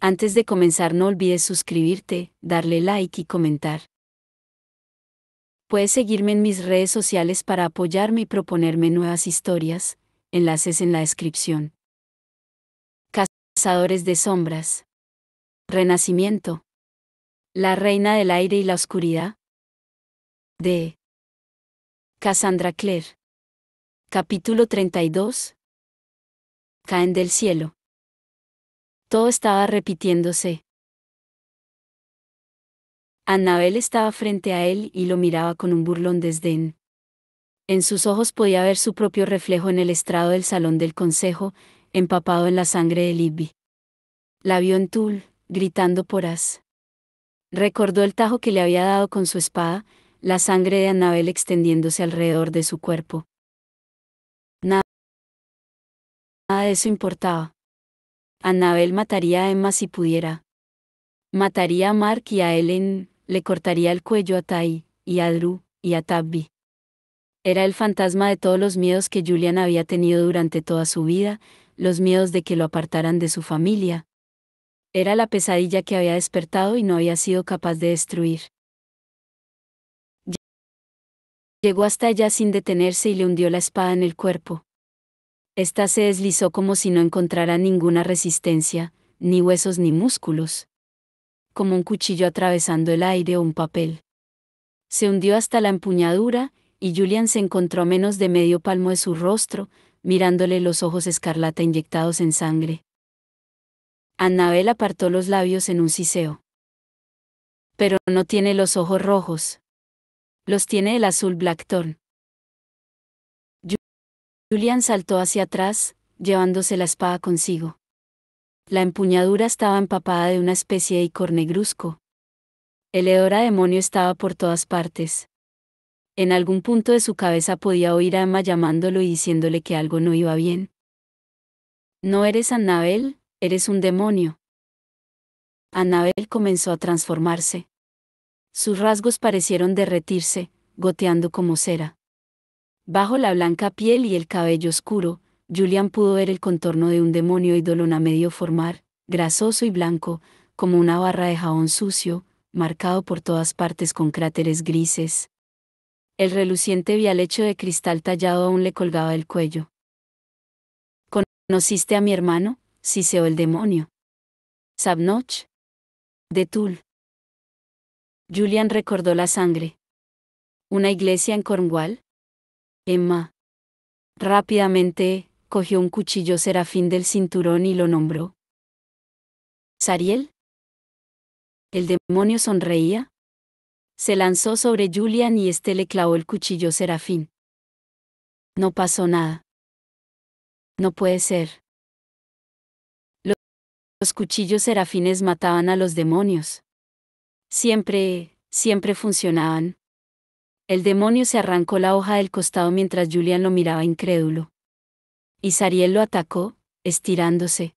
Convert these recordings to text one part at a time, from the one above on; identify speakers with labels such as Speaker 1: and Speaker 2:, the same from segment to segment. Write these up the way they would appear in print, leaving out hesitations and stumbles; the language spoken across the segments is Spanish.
Speaker 1: Antes de comenzar no olvides suscribirte, darle like y comentar. Puedes seguirme en mis redes sociales para apoyarme y proponerme nuevas historias, enlaces en la descripción. Cazadores de sombras. Renacimiento. La reina del aire y la oscuridad. De Cassandra Clare. Capítulo 32. Caen del cielo. Todo estaba repitiéndose. Annabel estaba frente a él y lo miraba con un burlón desdén. En sus ojos podía ver su propio reflejo en el estrado del salón del consejo, empapado en la sangre de Libby. La vio en tul, gritando por as. Recordó el tajo que le había dado con su espada, la sangre de Annabel extendiéndose alrededor de su cuerpo. Nada de eso importaba. Annabel mataría a Emma si pudiera. Mataría a Mark y a Ellen, le cortaría el cuello a Ty, y a Drew, y a Tabby. Era el fantasma de todos los miedos que Julian había tenido durante toda su vida, los miedos de que lo apartaran de su familia. Era la pesadilla que había despertado y no había sido capaz de destruir. Llegó hasta ella sin detenerse y le hundió la espada en el cuerpo. Esta se deslizó como si no encontrara ninguna resistencia, ni huesos ni músculos. Como un cuchillo atravesando el aire o un papel. Se hundió hasta la empuñadura, y Julian se encontró a menos de medio palmo de su rostro, mirándole los ojos escarlata inyectados en sangre. Annabel apartó los labios en un siseo. Pero no tiene los ojos rojos. Los tiene el azul Blackthorn. Julian saltó hacia atrás, llevándose la espada consigo. La empuñadura estaba empapada de una especie de icor negruzco. El hedor a demonio estaba por todas partes. En algún punto de su cabeza podía oír a Emma llamándolo y diciéndole que algo no iba bien. No eres Annabel, eres un demonio. Annabel comenzó a transformarse. Sus rasgos parecieron derretirse, goteando como cera. Bajo la blanca piel y el cabello oscuro, Julian pudo ver el contorno de un demonio eidolon a medio formar, grasoso y blanco, como una barra de jabón sucio, marcado por todas partes con cráteres grises. El reluciente vialecho de cristal tallado aún le colgaba del cuello. ¿Conociste a mi hermano? Siseó el demonio. Sabnoch. De Tul. Julian recordó la sangre. ¿Una iglesia en Cornwall? Emma. Rápidamente, cogió un cuchillo serafín del cinturón y lo nombró. ¿Sariel? El demonio sonreía. Se lanzó sobre Julian y éste le clavó el cuchillo serafín. No pasó nada. No puede ser. Los cuchillos serafines mataban a los demonios. Siempre funcionaban. El demonio se arrancó la hoja del costado mientras Julian lo miraba incrédulo. Y Sariel lo atacó, estirándose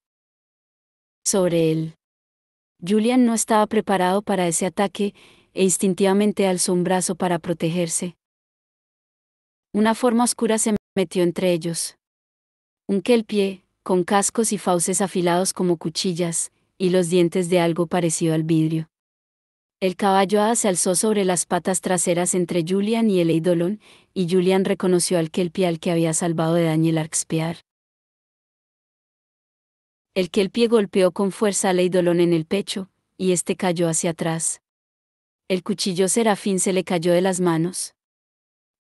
Speaker 1: sobre él. Julian no estaba preparado para ese ataque, e instintivamente alzó un brazo para protegerse. Una forma oscura se metió entre ellos. Un kelpie, con cascos y fauces afilados como cuchillas, y los dientes de algo parecido al vidrio. El caballo hada se alzó sobre las patas traseras entre Julian y el eidolon, y Julian reconoció al kelpie al que había salvado de Daniel Arxpear. El kelpie golpeó con fuerza al eidolon en el pecho, y este cayó hacia atrás. El cuchillo serafín se le cayó de las manos.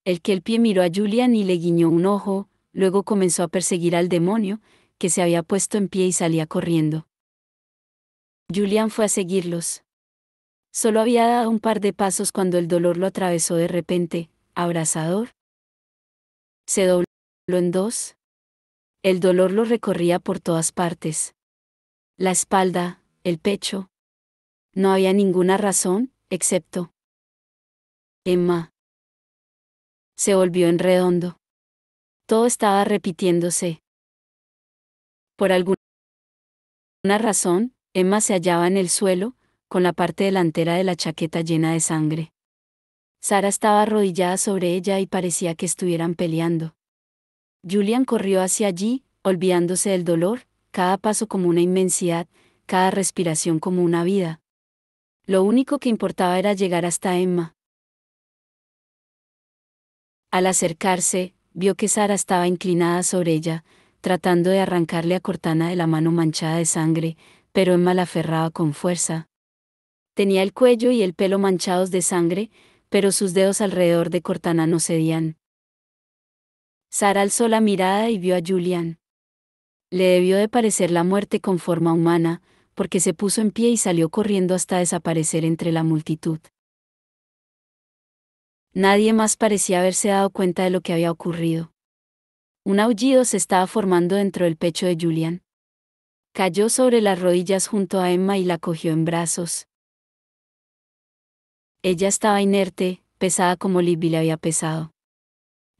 Speaker 1: El kelpie miró a Julian y le guiñó un ojo, luego comenzó a perseguir al demonio, que se había puesto en pie y salía corriendo. Julian fue a seguirlos. Solo había dado un par de pasos cuando el dolor lo atravesó de repente, abrasador. Se dobló en dos. El dolor lo recorría por todas partes. La espalda, el pecho. No había ninguna razón, excepto Emma. Se volvió en redondo. Todo estaba repitiéndose. Por alguna razón, Emma se hallaba en el suelo, con la parte delantera de la chaqueta llena de sangre. Sara estaba arrodillada sobre ella y parecía que estuvieran peleando. Julian corrió hacia allí, olvidándose del dolor, cada paso como una inmensidad, cada respiración como una vida. Lo único que importaba era llegar hasta Emma. Al acercarse, vio que Sara estaba inclinada sobre ella, tratando de arrancarle a Cortana de la mano manchada de sangre, pero Emma la aferraba con fuerza. Tenía el cuello y el pelo manchados de sangre, pero sus dedos alrededor de Cortana no cedían. Sara alzó la mirada y vio a Julian. Le debió de parecer la muerte con forma humana, porque se puso en pie y salió corriendo hasta desaparecer entre la multitud. Nadie más parecía haberse dado cuenta de lo que había ocurrido. Un aullido se estaba formando dentro del pecho de Julian. Cayó sobre las rodillas junto a Emma y la cogió en brazos. Ella estaba inerte, pesada como Libby le había pesado.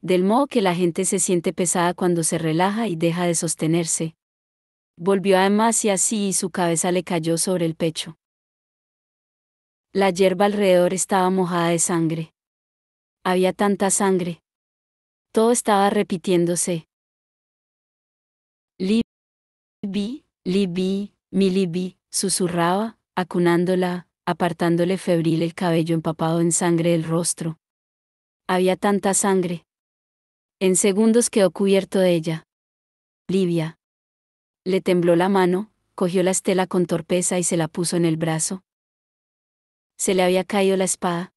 Speaker 1: Del modo que la gente se siente pesada cuando se relaja y deja de sostenerse. Volvió a Emma hacia sí y su cabeza le cayó sobre el pecho. La hierba alrededor estaba mojada de sangre. Había tanta sangre. Todo estaba repitiéndose. Libby, Libby, mi Libby, susurraba, acunándola, apartándole febril el cabello empapado en sangre del rostro. Había tanta sangre. En segundos quedó cubierto de ella. Livia. Le tembló la mano, cogió la estela con torpeza y se la puso en el brazo. Se le había caído la espada.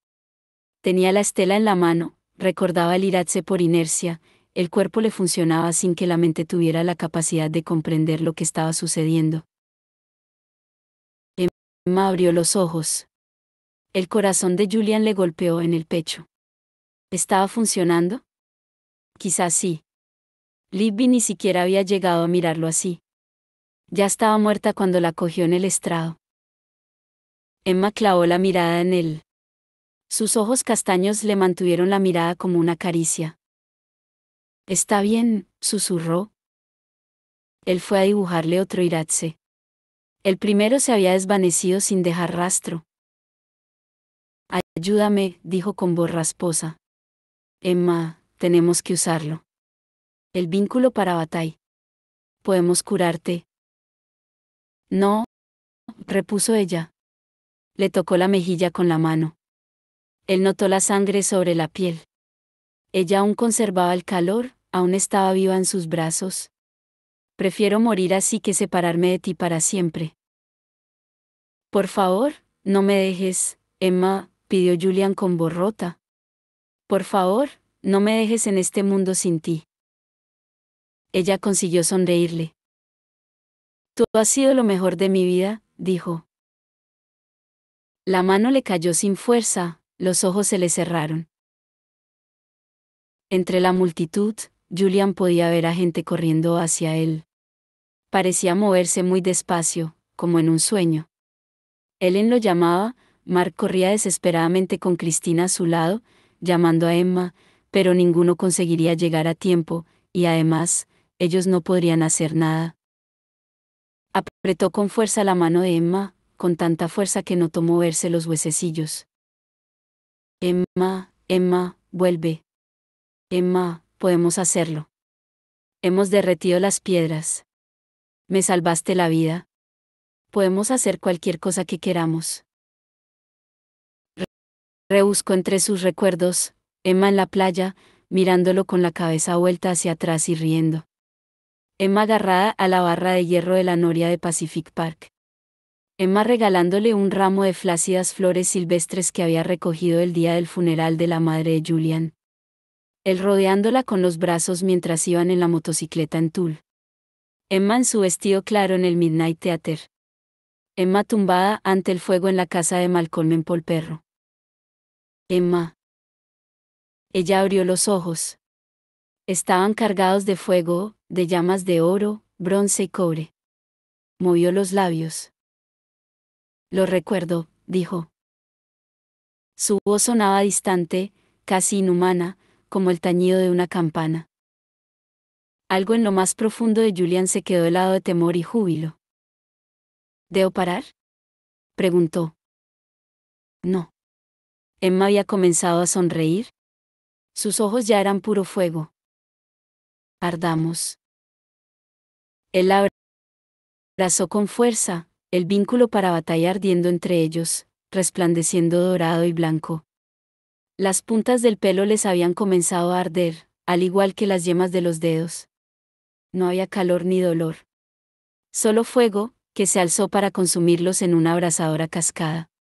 Speaker 1: Tenía la estela en la mano, recordaba el irache por inercia, el cuerpo le funcionaba sin que la mente tuviera la capacidad de comprender lo que estaba sucediendo. Emma abrió los ojos. El corazón de Julian le golpeó en el pecho. ¿Estaba funcionando? Quizás sí. Libby ni siquiera había llegado a mirarlo así. Ya estaba muerta cuando la cogió en el estrado. Emma clavó la mirada en él. Sus ojos castaños le mantuvieron la mirada como una caricia. Está bien, susurró. Él fue a dibujarle otro irache. El primero se había desvanecido sin dejar rastro. Ayúdame, dijo con voz rasposa. Emma, tenemos que usarlo. El vínculo para batalla. Podemos curarte. No, repuso ella. Le tocó la mejilla con la mano. Él notó la sangre sobre la piel. Ella aún conservaba el calor, aún estaba viva en sus brazos. Prefiero morir así que separarme de ti para siempre. Por favor, no me dejes, Emma, pidió Julian con voz rota. Por favor, no me dejes en este mundo sin ti. Ella consiguió sonreírle. Tú has sido lo mejor de mi vida, dijo. La mano le cayó sin fuerza, los ojos se le cerraron. Entre la multitud, Julian podía ver a gente corriendo hacia él. Parecía moverse muy despacio, como en un sueño. Ellen lo llamaba, Mark corría desesperadamente con Cristina a su lado, llamando a Emma, pero ninguno conseguiría llegar a tiempo, y además, ellos no podrían hacer nada. Apretó con fuerza la mano de Emma, con tanta fuerza que notó moverse los huesecillos. Emma, Emma, vuelve. Emma, podemos hacerlo. Hemos derretido las piedras. Me salvaste la vida. Podemos hacer cualquier cosa que queramos. Rebuscó entre sus recuerdos, Emma en la playa, mirándolo con la cabeza vuelta hacia atrás y riendo. Emma agarrada a la barra de hierro de la noria de Pacific Park. Emma regalándole un ramo de flácidas flores silvestres que había recogido el día del funeral de la madre de Julian. Él rodeándola con los brazos mientras iban en la motocicleta en tul. Emma en su vestido claro en el Midnight Theater. Emma tumbada ante el fuego en la casa de Malcolm en Polperro. Emma. Ella abrió los ojos. Estaban cargados de fuego, de llamas de oro, bronce y cobre. Movió los labios. Lo recuerdo, dijo. Su voz sonaba distante, casi inhumana, como el tañido de una campana. Algo en lo más profundo de Julian se quedó helado de temor y júbilo. ¿Debo parar? Preguntó. No. Emma había comenzado a sonreír. Sus ojos ya eran puro fuego. Ardamos. Él la abrazó con fuerza, el vínculo para batalla ardiendo entre ellos, resplandeciendo dorado y blanco. Las puntas del pelo les habían comenzado a arder, al igual que las yemas de los dedos. No había calor ni dolor. Solo fuego, que se alzó para consumirlos en una abrasadora cascada.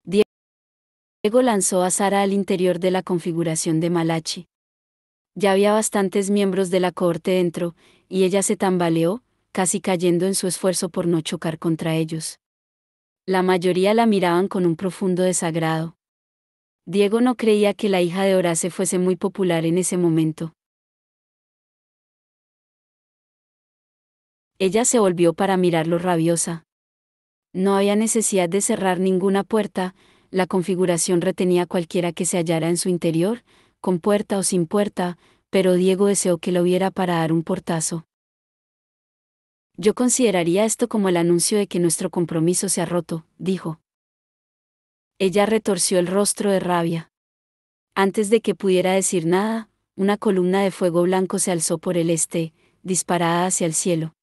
Speaker 1: Diego lanzó a Sara al interior de la configuración de Malachi. Ya había bastantes miembros de la cohorte dentro, y ella se tambaleó, casi cayendo en su esfuerzo por no chocar contra ellos. La mayoría la miraban con un profundo desagrado. Diego no creía que la hija de Horace fuese muy popular en ese momento. Ella se volvió para mirarlo rabiosa. No había necesidad de cerrar ninguna puerta, la configuración retenía a cualquiera que se hallara en su interior, con puerta o sin puerta, pero Diego deseó que lo viera para dar un portazo. Yo consideraría esto como el anuncio de que nuestro compromiso se ha roto, dijo. Ella retorció el rostro de rabia. Antes de que pudiera decir nada, una columna de fuego blanco se alzó por el este, disparada hacia el cielo.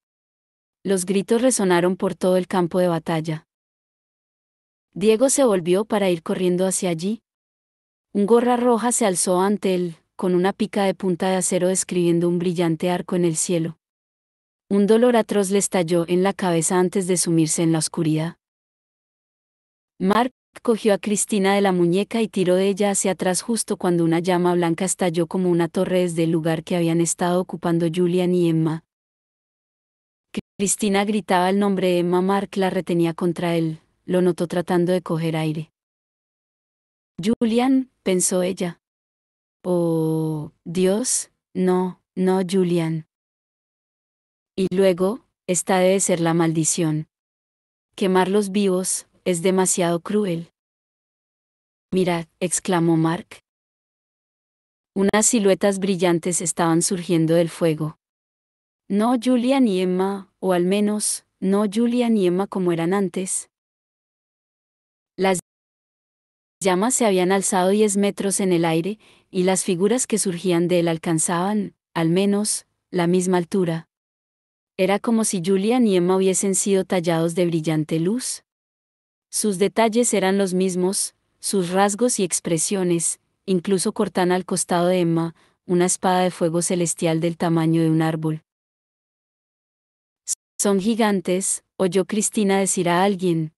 Speaker 1: Los gritos resonaron por todo el campo de batalla. Diego se volvió para ir corriendo hacia allí. Un gorra roja se alzó ante él, con una pica de punta de acero describiendo un brillante arco en el cielo. Un dolor atroz le estalló en la cabeza antes de sumirse en la oscuridad. Mark cogió a Cristina de la muñeca y tiró de ella hacia atrás justo cuando una llama blanca estalló como una torre desde el lugar que habían estado ocupando Julian y Emma. Cristina gritaba el nombre de Emma. Mark la retenía contra él, lo notó tratando de coger aire. Julian, pensó ella. Oh, Dios, no, no, Julian. Y luego, esta debe ser la maldición. Quemarlos vivos, es demasiado cruel. Mirad, exclamó Mark. Unas siluetas brillantes estaban surgiendo del fuego. No Julian y Emma, o al menos, no Julian y Emma como eran antes. Las llamas se habían alzado 10 metros en el aire, y las figuras que surgían de él alcanzaban, al menos, la misma altura. Era como si Julian y Emma hubiesen sido tallados de brillante luz. Sus detalles eran los mismos, sus rasgos y expresiones, incluso Cortana al costado de Emma, una espada de fuego celestial del tamaño de un árbol. Son gigantes, oyó Cristina decir a alguien.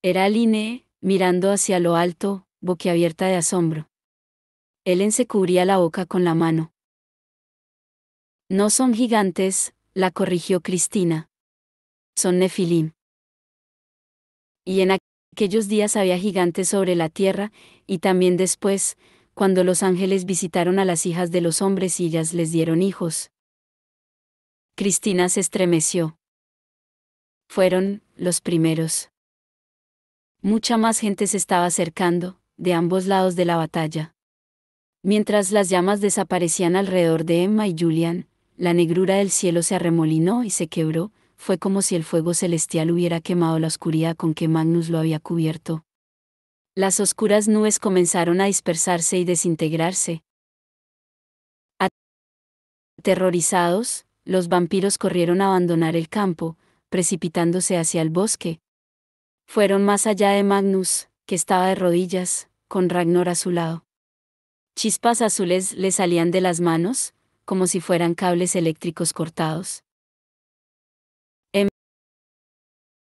Speaker 1: Era Aline, mirando hacia lo alto, boquiabierta de asombro. Ellen se cubría la boca con la mano. No son gigantes, la corrigió Cristina. Son nefilim. Y en aquellos días había gigantes sobre la tierra, y también después, cuando los ángeles visitaron a las hijas de los hombres y ellas les dieron hijos. Cristina se estremeció. Fueron los primeros. Mucha más gente se estaba acercando, de ambos lados de la batalla. Mientras las llamas desaparecían alrededor de Emma y Julian, la negrura del cielo se arremolinó y se quebró, fue como si el fuego celestial hubiera quemado la oscuridad con que Magnus lo había cubierto. Las oscuras nubes comenzaron a dispersarse y desintegrarse. Aterrorizados, los vampiros corrieron a abandonar el campo, precipitándose hacia el bosque. Fueron más allá de Magnus, que estaba de rodillas, con Ragnar a su lado. Chispas azules le salían de las manos, como si fueran cables eléctricos cortados.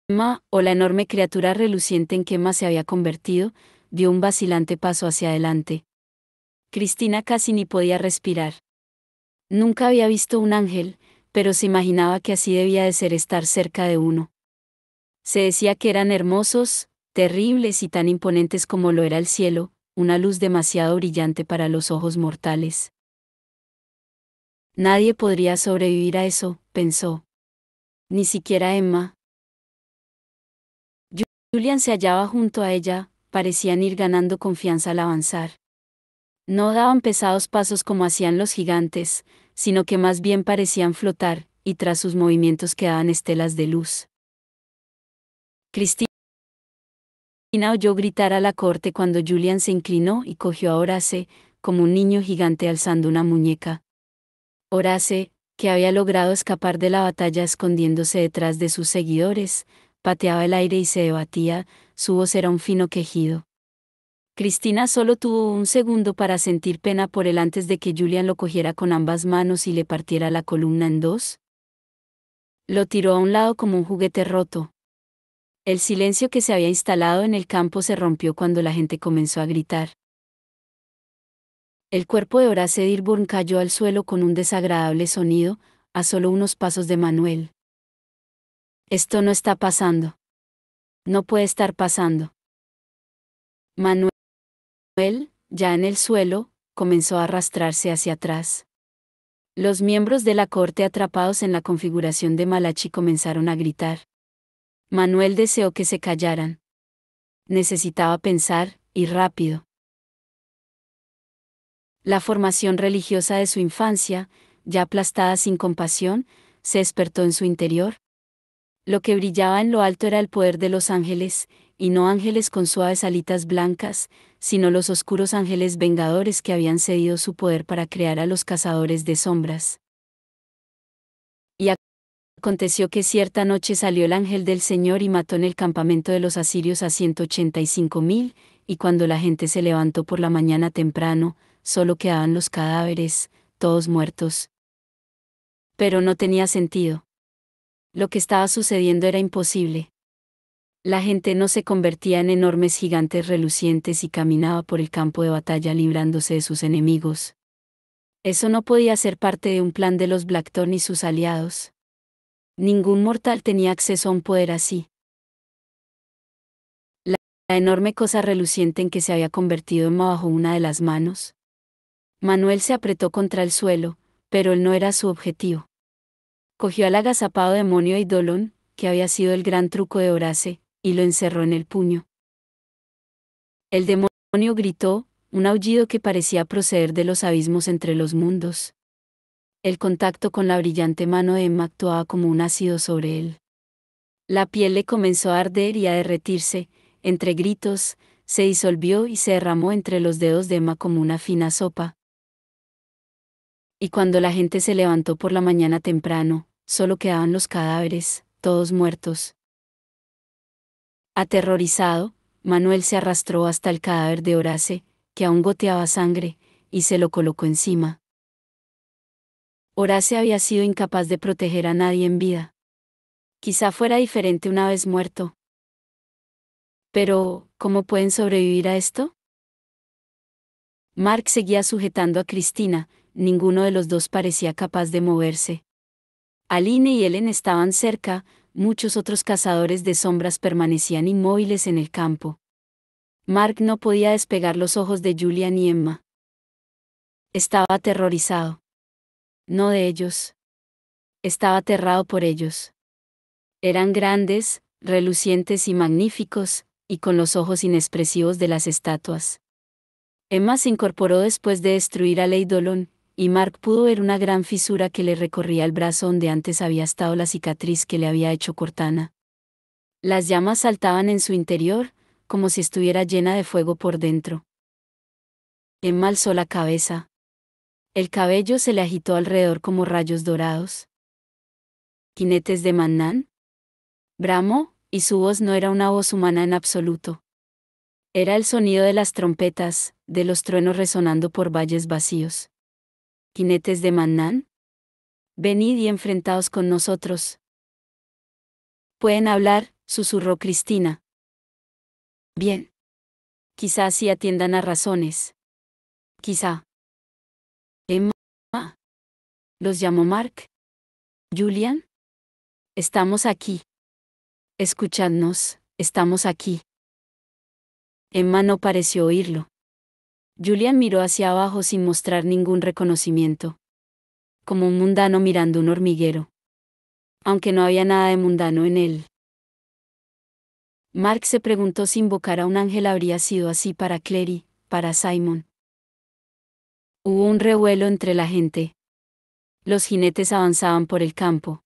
Speaker 1: Emma, o la enorme criatura reluciente en que Emma se había convertido, dio un vacilante paso hacia adelante. Cristina casi ni podía respirar. Nunca había visto un ángel, pero se imaginaba que así debía de ser estar cerca de uno. Se decía que eran hermosos, terribles y tan imponentes como lo era el cielo, una luz demasiado brillante para los ojos mortales. Nadie podría sobrevivir a eso, pensó. Ni siquiera Emma. Julian se hallaba junto a ella, parecían ir ganando confianza al avanzar. No daban pesados pasos como hacían los gigantes, sino que más bien parecían flotar, y tras sus movimientos quedaban estelas de luz. Cristina oyó gritar a la corte cuando Julian se inclinó y cogió a Horace, como un niño gigante alzando una muñeca. Horace, que había logrado escapar de la batalla escondiéndose detrás de sus seguidores, pateaba el aire y se debatía, su voz era un fino quejido. Cristina solo tuvo un segundo para sentir pena por él antes de que Julian lo cogiera con ambas manos y le partiera la columna en dos. Lo tiró a un lado como un juguete roto. El silencio que se había instalado en el campo se rompió cuando la gente comenzó a gritar. El cuerpo de Horace Dearborn cayó al suelo con un desagradable sonido, a solo unos pasos de Manuel. Esto no está pasando. No puede estar pasando. Manuel, ya en el suelo, comenzó a arrastrarse hacia atrás. Los miembros de la corte atrapados en la configuración de Malachi comenzaron a gritar. Manuel deseó que se callaran. Necesitaba pensar, y rápido. La formación religiosa de su infancia, ya aplastada sin compasión, se despertó en su interior. Lo que brillaba en lo alto era el poder de los ángeles, y no ángeles con suaves alitas blancas, sino los oscuros ángeles vengadores que habían cedido su poder para crear a los cazadores de sombras. Y aconteció que cierta noche salió el ángel del Señor y mató en el campamento de los asirios a 185,000, y cuando la gente se levantó por la mañana temprano, solo quedaban los cadáveres, todos muertos. Pero no tenía sentido. Lo que estaba sucediendo era imposible. La gente no se convertía en enormes gigantes relucientes y caminaba por el campo de batalla librándose de sus enemigos. Eso no podía ser parte de un plan de los Blackthorn y sus aliados. Ningún mortal tenía acceso a un poder así. La enorme cosa reluciente en que se había convertido Emma bajo una de las manos. Manuel se apretó contra el suelo, pero él no era su objetivo. Cogió al agazapado demonio Eidolon, que había sido el gran truco de Horace, y lo encerró en el puño. El demonio gritó, un aullido que parecía proceder de los abismos entre los mundos. El contacto con la brillante mano de Emma actuaba como un ácido sobre él. La piel le comenzó a arder y a derretirse, entre gritos, se disolvió y se derramó entre los dedos de Emma como una fina sopa. Y cuando la gente se levantó por la mañana temprano, solo quedaban los cadáveres, todos muertos. Aterrorizado, Manuel se arrastró hasta el cadáver de Horace, que aún goteaba sangre, y se lo colocó encima. Horace había sido incapaz de proteger a nadie en vida. Quizá fuera diferente una vez muerto. Pero, ¿cómo pueden sobrevivir a esto? Mark seguía sujetando a Cristina, ninguno de los dos parecía capaz de moverse. Aline y Ellen estaban cerca, muchos otros cazadores de sombras permanecían inmóviles en el campo. Mark no podía despegar los ojos de Julian y Emma. Estaba aterrorizado. No de ellos. Estaba aterrado por ellos. Eran grandes, relucientes y magníficos, y con los ojos inexpresivos de las estatuas. Emma se incorporó después de destruir al Eidolon, y Mark pudo ver una gran fisura que le recorría el brazo donde antes había estado la cicatriz que le había hecho Cortana. Las llamas saltaban en su interior, como si estuviera llena de fuego por dentro. Emma alzó la cabeza. El cabello se le agitó alrededor como rayos dorados. ¿Jinetes de Mannan? Bramó, y su voz no era una voz humana en absoluto. Era el sonido de las trompetas, de los truenos resonando por valles vacíos. ¿Jinetes de Mannan? Venid y enfrentaos con nosotros. Pueden hablar, susurró Cristina. Bien. Quizá así atiendan a razones. Quizá. Emma. ¿Los llamó Mark? ¿Julian? Estamos aquí. Escuchadnos, estamos aquí. Emma no pareció oírlo. Julian miró hacia abajo sin mostrar ningún reconocimiento. Como un mundano mirando un hormiguero. Aunque no había nada de mundano en él. Mark se preguntó si invocar a un ángel habría sido así para Clary, para Simon. Hubo un revuelo entre la gente. Los jinetes avanzaban por el campo.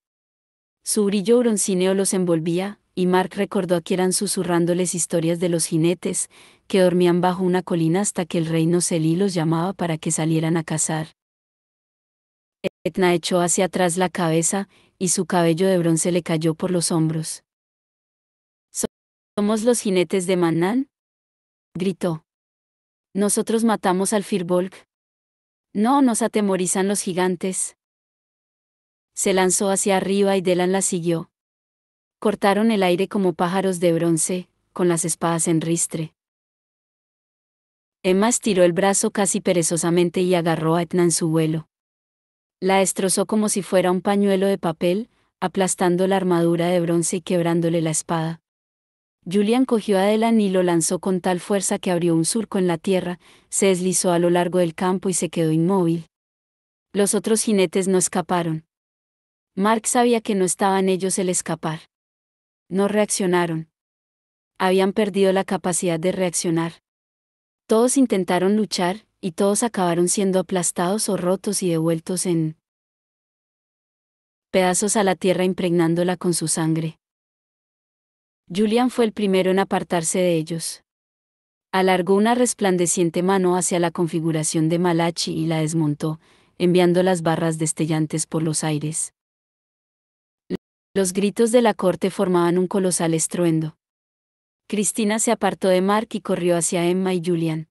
Speaker 1: Su brillo broncíneo los envolvía, y Mark recordó que eran susurrándoles historias de los jinetes, que dormían bajo una colina hasta que el rey Noseli los llamaba para que salieran a cazar. Etna echó hacia atrás la cabeza, y su cabello de bronce le cayó por los hombros. ¿Somos los jinetes de Mannan?, gritó. ¿Nosotros matamos al Firbolg? No nos atemorizan los gigantes. Se lanzó hacia arriba y Delan la siguió. Cortaron el aire como pájaros de bronce, con las espadas en ristre. Emma estiró el brazo casi perezosamente y agarró a Etna en su vuelo. La destrozó como si fuera un pañuelo de papel, aplastando la armadura de bronce y quebrándole la espada. Julian cogió a Delan y lo lanzó con tal fuerza que abrió un surco en la tierra, se deslizó a lo largo del campo y se quedó inmóvil. Los otros jinetes no escaparon. Mark sabía que no estaba en ellos el escapar. No reaccionaron. Habían perdido la capacidad de reaccionar. Todos intentaron luchar, y todos acabaron siendo aplastados o rotos y devueltos en pedazos a la tierra impregnándola con su sangre. Julian fue el primero en apartarse de ellos. Alargó una resplandeciente mano hacia la configuración de Malachi y la desmontó, enviando las barras destellantes por los aires. Los gritos de la corte formaban un colosal estruendo. Cristina se apartó de Mark y corrió hacia Emma y Julian.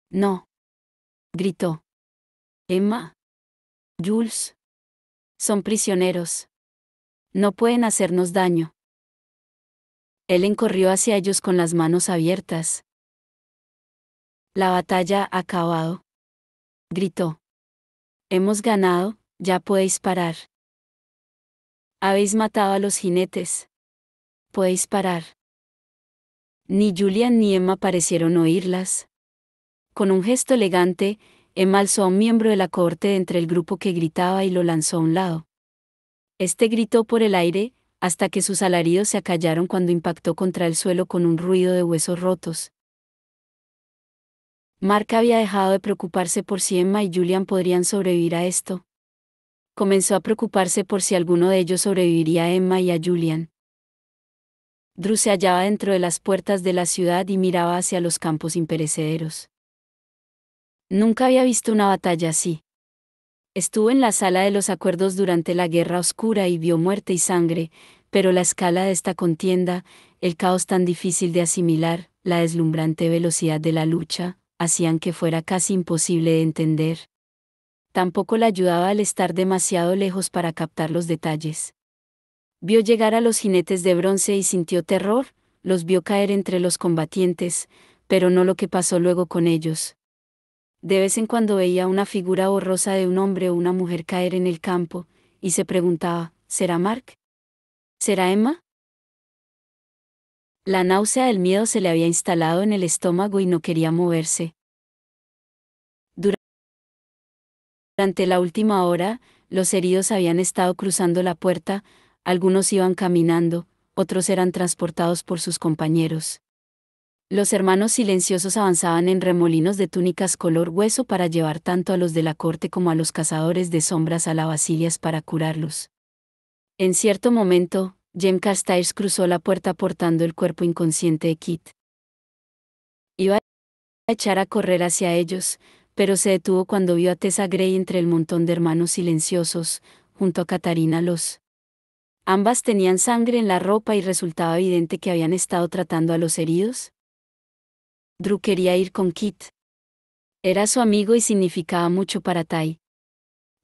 Speaker 1: «No», gritó. «Emma. Jules. Son prisioneros. No pueden hacernos daño». Ellen corrió hacia ellos con las manos abiertas. «La batalla ha acabado», gritó. «Hemos ganado, ya podéis parar. Habéis matado a los jinetes. Podéis parar». Ni Julian ni Emma parecieron oírlas. Con un gesto elegante, Emma alzó a un miembro de la cohorte de entre el grupo que gritaba y lo lanzó a un lado. Este gritó por el aire, hasta que sus alaridos se acallaron cuando impactó contra el suelo con un ruido de huesos rotos. Mark había dejado de preocuparse por si Emma y Julian podrían sobrevivir a esto. Comenzó a preocuparse por si alguno de ellos sobreviviría a Emma y a Julian. Drew se hallaba dentro de las puertas de la ciudad y miraba hacia los campos imperecederos. Nunca había visto una batalla así. Estuvo en la sala de los acuerdos durante la Guerra Oscura y vio muerte y sangre, pero la escala de esta contienda, el caos tan difícil de asimilar, la deslumbrante velocidad de la lucha, hacían que fuera casi imposible de entender. Tampoco le ayudaba al estar demasiado lejos para captar los detalles. Vio llegar a los jinetes de bronce y sintió terror, los vio caer entre los combatientes, pero no lo que pasó luego con ellos. De vez en cuando veía una figura borrosa de un hombre o una mujer caer en el campo, y se preguntaba, ¿será Mark? ¿Será Emma? La náusea del miedo se le había instalado en el estómago y no quería moverse. Durante la última hora, los heridos habían estado cruzando la puerta, algunos iban caminando, otros eran transportados por sus compañeros. Los hermanos silenciosos avanzaban en remolinos de túnicas color hueso para llevar tanto a los de la corte como a los cazadores de sombras a la Basilias para curarlos. En cierto momento, Jem Carstairs cruzó la puerta portando el cuerpo inconsciente de Kit. Iba a echar a correr hacia ellos, pero se detuvo cuando vio a Tessa Gray entre el montón de hermanos silenciosos, junto a Katarina Los. Ambas tenían sangre en la ropa y resultaba evidente que habían estado tratando a los heridos. Drew quería ir con Kit. Era su amigo y significaba mucho para Tai.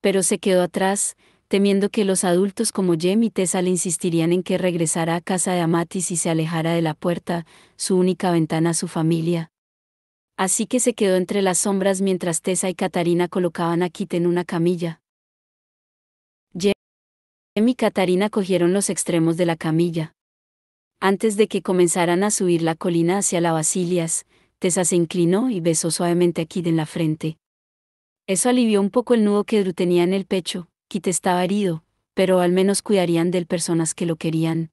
Speaker 1: Pero se quedó atrás, temiendo que los adultos como Jem y Tessa le insistirían en que regresara a casa de Amatis y se alejara de la puerta, su única ventana a su familia. Así que se quedó entre las sombras mientras Tessa y Katarina colocaban a Kit en una camilla. Jem y Katarina cogieron los extremos de la camilla. Antes de que comenzaran a subir la colina hacia la Basilias, Tessa se inclinó y besó suavemente a Kit en la frente. Eso alivió un poco el nudo que Drew tenía en el pecho. Kit estaba herido, pero al menos cuidarían de él personas que lo querían.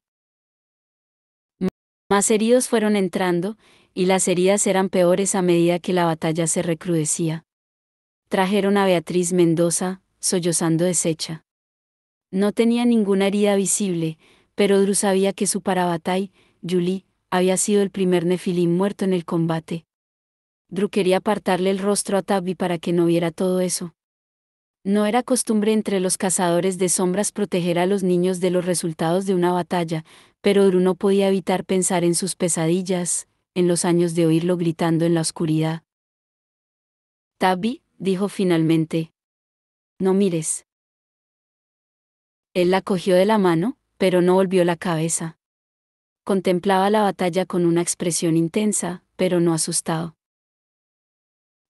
Speaker 1: Más heridos fueron entrando, y las heridas eran peores a medida que la batalla se recrudecía. Trajeron a Beatriz Mendoza, sollozando deshecha. No tenía ninguna herida visible, pero Drew sabía que su parabatai, Julie, había sido el primer Nefilim muerto en el combate. Drew quería apartarle el rostro a Tabby para que no viera todo eso. No era costumbre entre los cazadores de sombras proteger a los niños de los resultados de una batalla, pero Drew no podía evitar pensar en sus pesadillas, en los años de oírlo gritando en la oscuridad. Tabby, dijo finalmente. No mires. Él la cogió de la mano, pero no volvió la cabeza. Contemplaba la batalla con una expresión intensa, pero no asustado.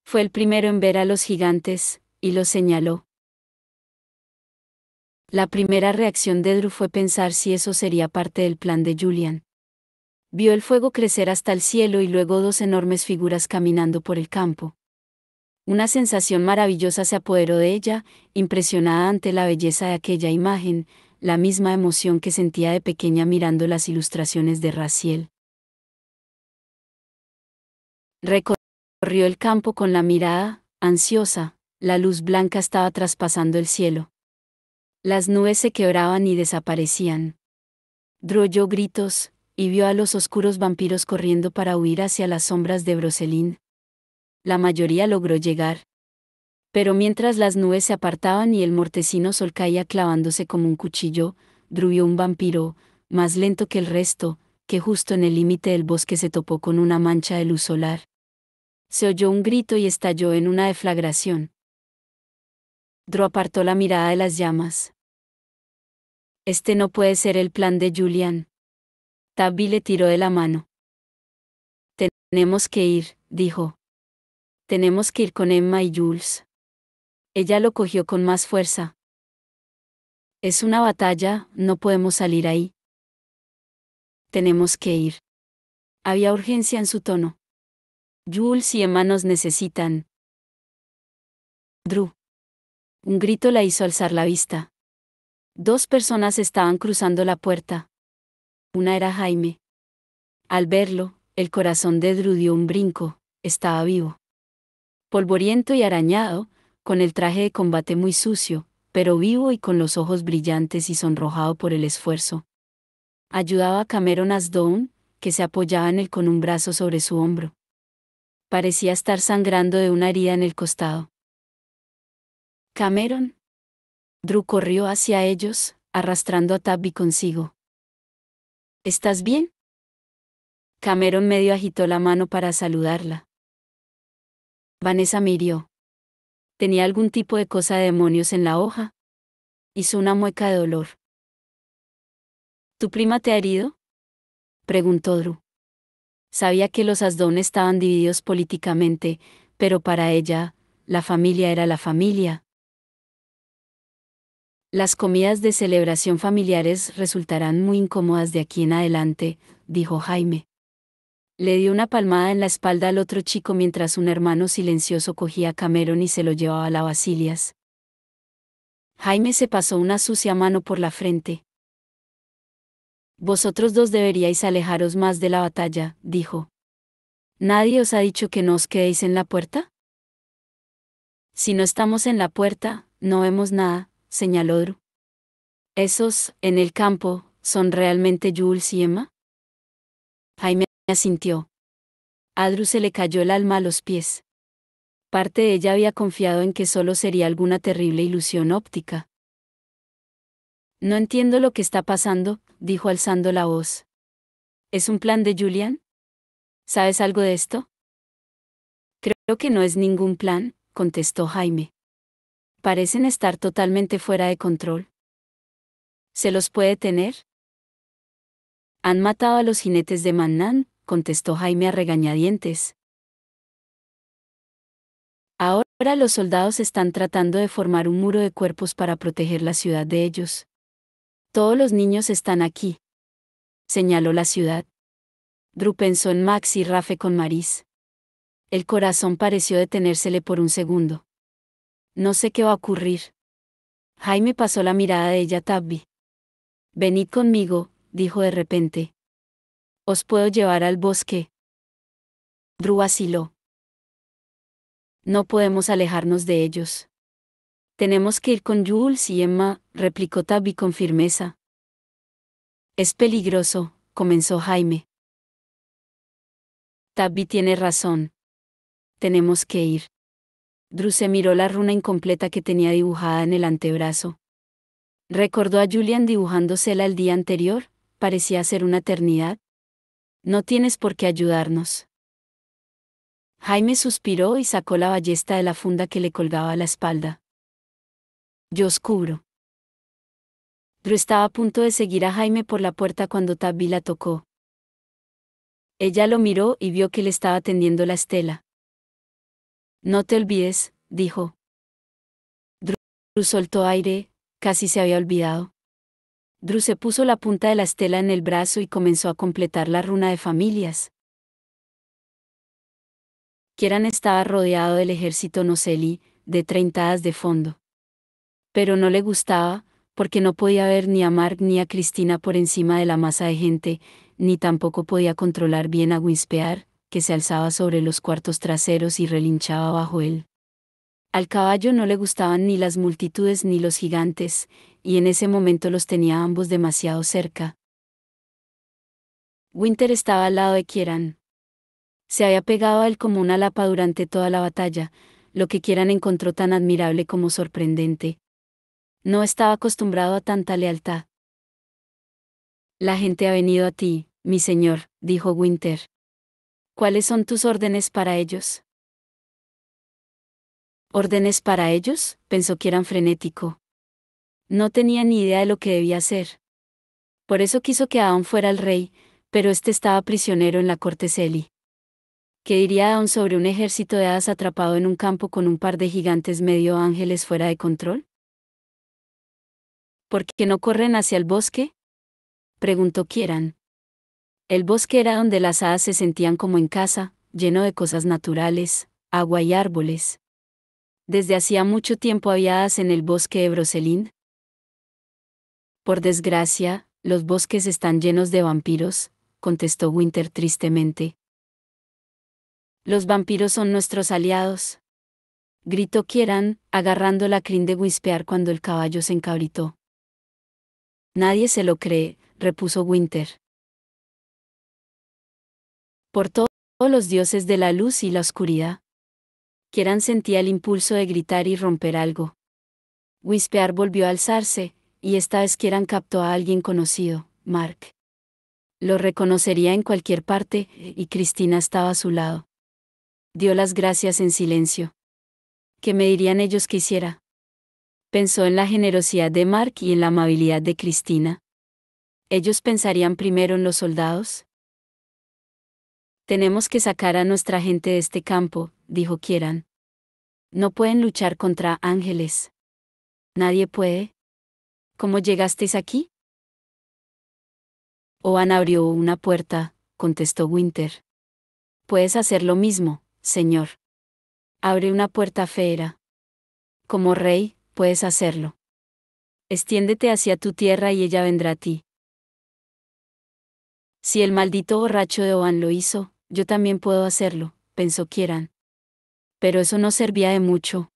Speaker 1: Fue el primero en ver a los gigantes, y los señaló. La primera reacción de Drew fue pensar si eso sería parte del plan de Julian. Vio el fuego crecer hasta el cielo y luego dos enormes figuras caminando por el campo. Una sensación maravillosa se apoderó de ella, impresionada ante la belleza de aquella imagen, la misma emoción que sentía de pequeña mirando las ilustraciones de Raziel. Recorrió el campo con la mirada, ansiosa, la luz blanca estaba traspasando el cielo. Las nubes se quebraban y desaparecían. Drew oyó gritos, y vio a los oscuros vampiros corriendo para huir hacia las sombras de Broselin. La mayoría logró llegar. Pero mientras las nubes se apartaban y el mortecino sol caía clavándose como un cuchillo, Drew vio un vampiro, más lento que el resto, que justo en el límite del bosque se topó con una mancha de luz solar. Se oyó un grito y estalló en una deflagración. Drew apartó la mirada de las llamas. Este no puede ser el plan de Julian. Tabby le tiró de la mano. Tenemos que ir, dijo. Tenemos que ir con Emma y Jules. Ella lo cogió con más fuerza. Es una batalla, no podemos salir ahí. Tenemos que ir. Había urgencia en su tono. Jules y Emma nos necesitan. Drew. Un grito la hizo alzar la vista. Dos personas estaban cruzando la puerta. Una era Jaime. Al verlo, el corazón de Drew dio un brinco, estaba vivo. Polvoriento y arañado, con el traje de combate muy sucio, pero vivo y con los ojos brillantes y sonrojado por el esfuerzo. Ayudaba a Cameron Asdown, que se apoyaba en él con un brazo sobre su hombro. Parecía estar sangrando de una herida en el costado. Cameron. Drew corrió hacia ellos, arrastrando a Tabby consigo. ¿Estás bien? Cameron medio agitó la mano para saludarla. Vanessa miró. ¿Tenía algún tipo de cosa de demonios en la hoja? Hizo una mueca de dolor. ¿Tu prima te ha herido? Preguntó Drew. Sabía que los Asdown estaban divididos políticamente, pero para ella, la familia era la familia. Las comidas de celebración familiares resultarán muy incómodas de aquí en adelante, dijo Jaime. Le dio una palmada en la espalda al otro chico mientras un hermano silencioso cogía a Cameron y se lo llevaba a la Basilias. Jaime se pasó una sucia mano por la frente. Vosotros dos deberíais alejaros más de la batalla, dijo. ¿Nadie os ha dicho que no os quedéis en la puerta? Si no estamos en la puerta, no vemos nada, señaló Drew. ¿Esos, en el campo, son realmente Jules y Emma? Jaime asintió. A Drew se le cayó el alma a los pies. Parte de ella había confiado en que solo sería alguna terrible ilusión óptica. No entiendo lo que está pasando, dijo alzando la voz. ¿Es un plan de Julian? ¿Sabes algo de esto? Creo que no es ningún plan, contestó Jaime. Parecen estar totalmente fuera de control. ¿Se los puede tener? Han matado a los jinetes de Mannan, contestó Jaime a regañadientes. Ahora los soldados están tratando de formar un muro de cuerpos para proteger la ciudad de ellos. Todos los niños están aquí. Señaló la ciudad. Drew pensó en Max y Rafe con Maris. El corazón pareció detenérsele por un segundo. No sé qué va a ocurrir. Jaime pasó la mirada de ella a Tabby. Venid conmigo, dijo de repente. ¿Os puedo llevar al bosque? Drew vaciló. No podemos alejarnos de ellos. Tenemos que ir con Jules y Emma, replicó Tabby con firmeza. Es peligroso, comenzó Jaime. Tabby tiene razón. Tenemos que ir. Druce miró la runa incompleta que tenía dibujada en el antebrazo. Recordó a Julian dibujándosela el día anterior, parecía ser una eternidad. No tienes por qué ayudarnos. Jaime suspiró y sacó la ballesta de la funda que le colgaba a la espalda. Yo os cubro. Drew estaba a punto de seguir a Jaime por la puerta cuando Tabby la tocó. Ella lo miró y vio que le estaba tendiendo la estela. No te olvides, dijo. Drew soltó aire, casi se había olvidado. Drew se puso la punta de la estela en el brazo y comenzó a completar la runa de familias. Kieran estaba rodeado del ejército Noseli, de 30 hadas de fondo. Pero no le gustaba, porque no podía ver ni a Mark ni a Cristina por encima de la masa de gente, ni tampoco podía controlar bien a Whispear, que se alzaba sobre los cuartos traseros y relinchaba bajo él. Al caballo no le gustaban ni las multitudes ni los gigantes, y en ese momento los tenía ambos demasiado cerca. Winter estaba al lado de Kieran. Se había pegado a él como una lapa durante toda la batalla, lo que Kieran encontró tan admirable como sorprendente. No estaba acostumbrado a tanta lealtad. La gente ha venido a ti, mi señor, dijo Winter. ¿Cuáles son tus órdenes para ellos? ¿Órdenes para ellos? Pensó Kieran frenético. No tenía ni idea de lo que debía hacer. Por eso quiso que Aon fuera el rey, pero este estaba prisionero en la corte Celi. ¿Qué diría Aon sobre un ejército de hadas atrapado en un campo con un par de gigantes medio ángeles fuera de control? ¿Por qué no corren hacia el bosque? Preguntó Kieran. El bosque era donde las hadas se sentían como en casa, lleno de cosas naturales, agua y árboles. Desde hacía mucho tiempo había hadas en el bosque de Broselín. Por desgracia, los bosques están llenos de vampiros, contestó Winter tristemente. Los vampiros son nuestros aliados, gritó Kieran, agarrando la crin de Whispear cuando el caballo se encabritó. Nadie se lo cree, repuso Winter. Por todos los dioses de la luz y la oscuridad. Kieran sentía el impulso de gritar y romper algo. Whispear volvió a alzarse, y esta vez Kieran captó a alguien conocido, Mark. Lo reconocería en cualquier parte, y Cristina estaba a su lado. Dio las gracias en silencio. ¿Qué me dirían ellos que hiciera? Pensó en la generosidad de Mark y en la amabilidad de Cristina. ¿Ellos pensarían primero en los soldados? Tenemos que sacar a nuestra gente de este campo, dijo Kieran. No pueden luchar contra ángeles. ¿Nadie puede? ¿Cómo llegasteis aquí? Owen abrió una puerta, contestó Winter. Puedes hacer lo mismo, señor. Abre una puerta fera. Como rey, puedes hacerlo. Extiéndete hacia tu tierra y ella vendrá a ti. Si el maldito borracho de Owen lo hizo, yo también puedo hacerlo, pensó Kieran. Pero eso no servía de mucho.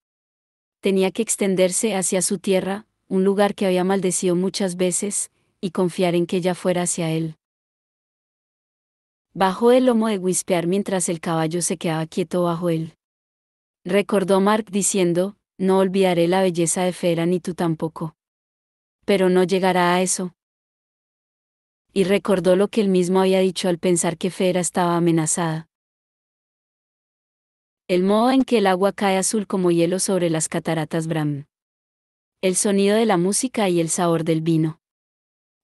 Speaker 1: Tenía que extenderse hacia su tierra, un lugar que había maldecido muchas veces, y confiar en que ella fuera hacia él. Bajó el lomo de Whispear mientras el caballo se quedaba quieto bajo él. Recordó Mark diciendo, no olvidaré la belleza de Fera ni tú tampoco. Pero no llegará a eso. Y recordó lo que él mismo había dicho al pensar que Fera estaba amenazada. El modo en que el agua cae azul como hielo sobre las cataratas Bram. El sonido de la música y el sabor del vino.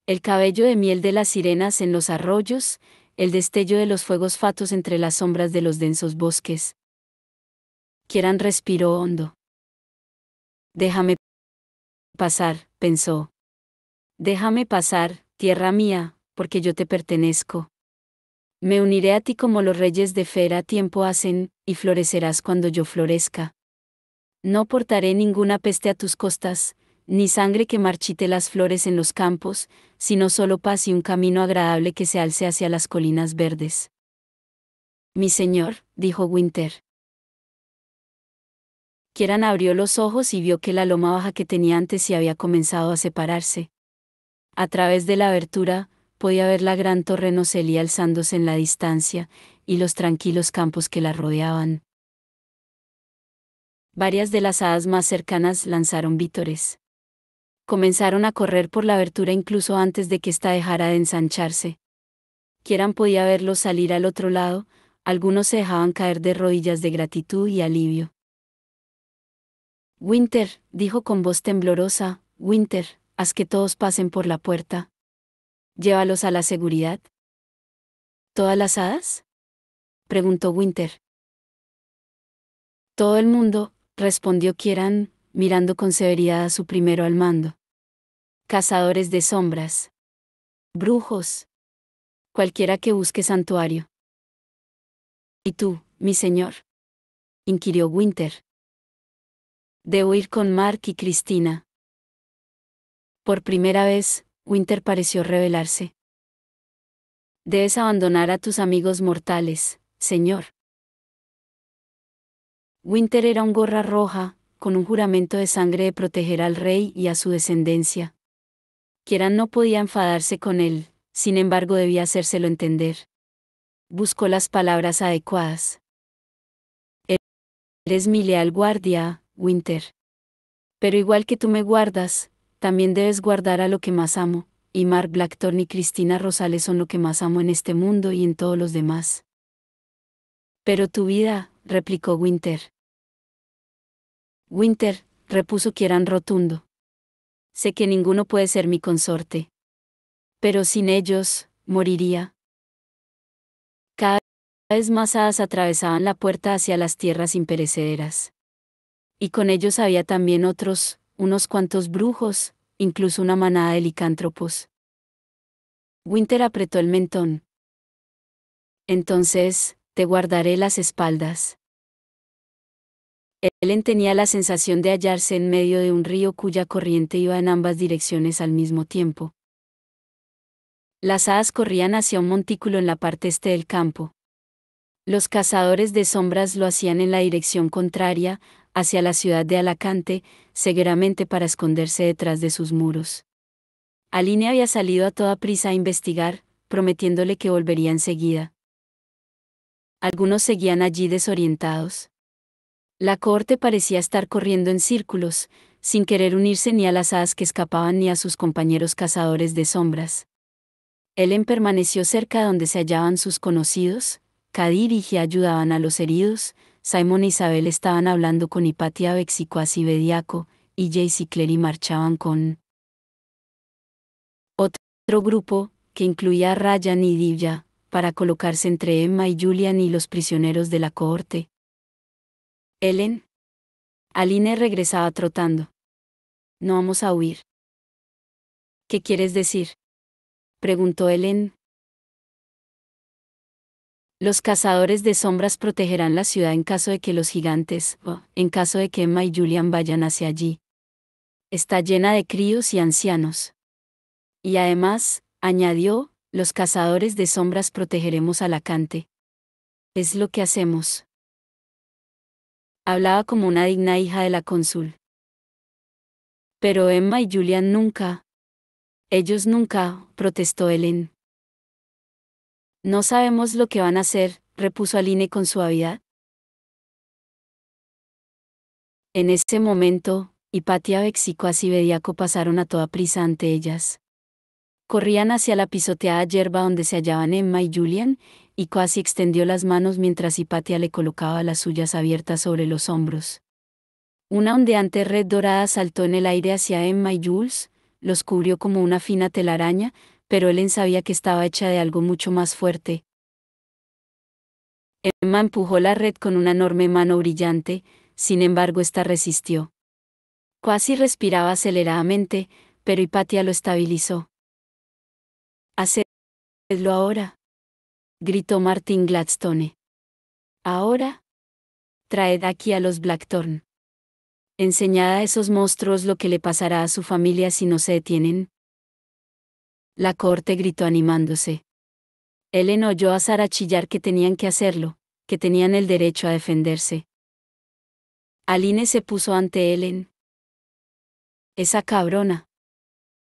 Speaker 1: El cabello de miel de las sirenas en los arroyos, el destello de los fuegos fatos entre las sombras de los densos bosques. Kieran respiró hondo. Déjame pasar, pensó. Déjame pasar, tierra mía, porque yo te pertenezco. Me uniré a ti como los reyes de Fera tiempo hacen, y florecerás cuando yo florezca. No portaré ninguna peste a tus costas, ni sangre que marchite las flores en los campos, sino solo paz y un camino agradable que se alce hacia las colinas verdes. Mi señor, dijo Winter. Kieran abrió los ojos y vio que la loma baja que tenía antes se había comenzado a separarse. A través de la abertura, podía ver la gran torre Noseli alzándose en la distancia, y los tranquilos campos que la rodeaban. Varias de las hadas más cercanas lanzaron vítores. Comenzaron a correr por la abertura incluso antes de que ésta dejara de ensancharse. Kieran podía verlos salir al otro lado, algunos se dejaban caer de rodillas de gratitud y alivio. Winter, dijo con voz temblorosa, Winter, haz que todos pasen por la puerta. Llévalos a la seguridad. ¿Todas las hadas? Preguntó Winter. Todo el mundo, respondió Kieran, mirando con severidad a su primero al mando. Cazadores de sombras. Brujos. Cualquiera que busque santuario. ¿Y tú, mi señor? Inquirió Winter. Debo ir con Mark y Cristina. Por primera vez, Winter pareció rebelarse. Debes abandonar a tus amigos mortales, señor. Winter era un gorra roja, con un juramento de sangre de proteger al rey y a su descendencia. Kieran no podía enfadarse con él, sin embargo debía hacérselo entender. Buscó las palabras adecuadas. Eres mi leal guardia, Winter. Pero igual que tú me guardas, también debes guardar a lo que más amo, y Mark Blackthorne y Cristina Rosales son lo que más amo en este mundo y en todos los demás. Pero tu vida, replicó Winter. Winter, repuso Kieran rotundo. Sé que ninguno puede ser mi consorte. Pero sin ellos, moriría. Cada vez más hadas atravesaban la puerta hacia las tierras imperecederas. Y con ellos había también otros, unos cuantos brujos, incluso una manada de licántropos. Winter apretó el mentón. Entonces, te guardaré las espaldas. Ellen tenía la sensación de hallarse en medio de un río cuya corriente iba en ambas direcciones al mismo tiempo. Las hadas corrían hacia un montículo en la parte este del campo. Los cazadores de sombras lo hacían en la dirección contraria, hacia la ciudad de Alacante, seguramente para esconderse detrás de sus muros. Aline había salido a toda prisa a investigar, prometiéndole que volvería enseguida. Algunos seguían allí desorientados. La cohorte parecía estar corriendo en círculos, sin querer unirse ni a las hadas que escapaban ni a sus compañeros cazadores de sombras. Ellen permaneció cerca donde se hallaban sus conocidos, Kadir y Gia ayudaban a los heridos, Simon e Isabel estaban hablando con Hipatia Bexicuas y Bediaco, y Jace y Clary marchaban con otro grupo, que incluía a Ryan y Divya, para colocarse entre Emma y Julian y los prisioneros de la cohorte. Ellen. Aline regresaba trotando. No vamos a huir. ¿Qué quieres decir? Preguntó Ellen. Los cazadores de sombras protegerán la ciudad en caso de que los gigantes, o en caso de que Emma y Julian vayan hacia allí. Está llena de críos y ancianos. Y además, añadió, los cazadores de sombras protegeremos a Alacante. Es lo que hacemos. Hablaba como una digna hija de la cónsul. Pero Emma y Julian nunca. Ellos nunca, protestó Ellen. No sabemos lo que van a hacer, repuso Aline con suavidad. En ese momento, Hipatia Bexicuas y Bediaco pasaron a toda prisa ante ellas. Corrían hacia la pisoteada yerba donde se hallaban Emma y Julian, y casi extendió las manos mientras Hipatia le colocaba las suyas abiertas sobre los hombros. Una ondeante red dorada saltó en el aire hacia Emma y Jules, los cubrió como una fina telaraña, pero Ellen sabía que estaba hecha de algo mucho más fuerte. Emma empujó la red con una enorme mano brillante, sin embargo ésta resistió. Casi respiraba aceleradamente, pero Hipatia lo estabilizó. Hacedlo ahora, gritó Martin Gladstone. Ahora, traed aquí a los Blackthorne. Enseñad a esos monstruos lo que le pasará a su familia si no se detienen. La corte gritó animándose. Ellen oyó a Sara chillar que tenían que hacerlo, que tenían el derecho a defenderse. Aline se puso ante Ellen. Esa cabrona,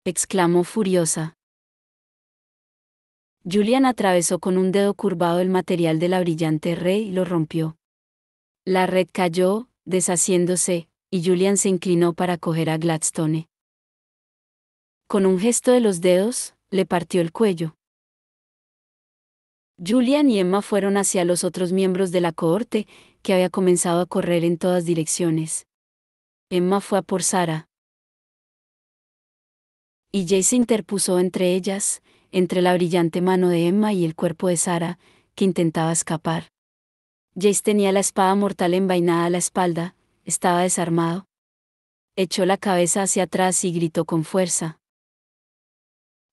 Speaker 1: exclamó furiosa. Julian atravesó con un dedo curvado el material de la brillante red y lo rompió. La red cayó, deshaciéndose, y Julian se inclinó para coger a Gladstone. Con un gesto de los dedos, le partió el cuello. Julian y Emma fueron hacia los otros miembros de la cohorte, que había comenzado a correr en todas direcciones. Emma fue a por Sarah. Y Jay se interpuso entre ellas, entre la brillante mano de Emma y el cuerpo de Sarah, que intentaba escapar. Jace tenía la espada mortal envainada a la espalda, estaba desarmado. Echó la cabeza hacia atrás y gritó con fuerza.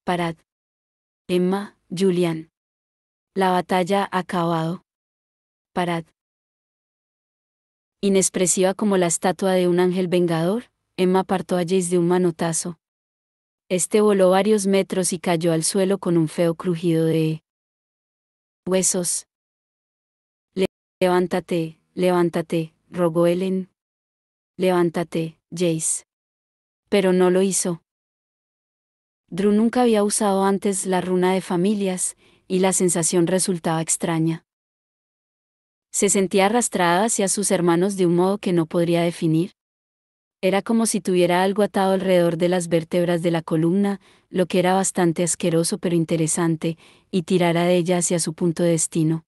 Speaker 1: «Parad. Emma, Julian. La batalla ha acabado. Parad». Inexpresiva como la estatua de un ángel vengador, Emma apartó a Jace de un manotazo. Este voló varios metros y cayó al suelo con un feo crujido de huesos. «Levántate, levántate», rogó Ellen. «Levántate, Jace». Pero no lo hizo. Drew nunca había usado antes la runa de familias, y la sensación resultaba extraña. Se sentía arrastrada hacia sus hermanos de un modo que no podría definir. Era como si tuviera algo atado alrededor de las vértebras de la columna, lo que era bastante asqueroso pero interesante, y tirara de ella hacia su punto de destino.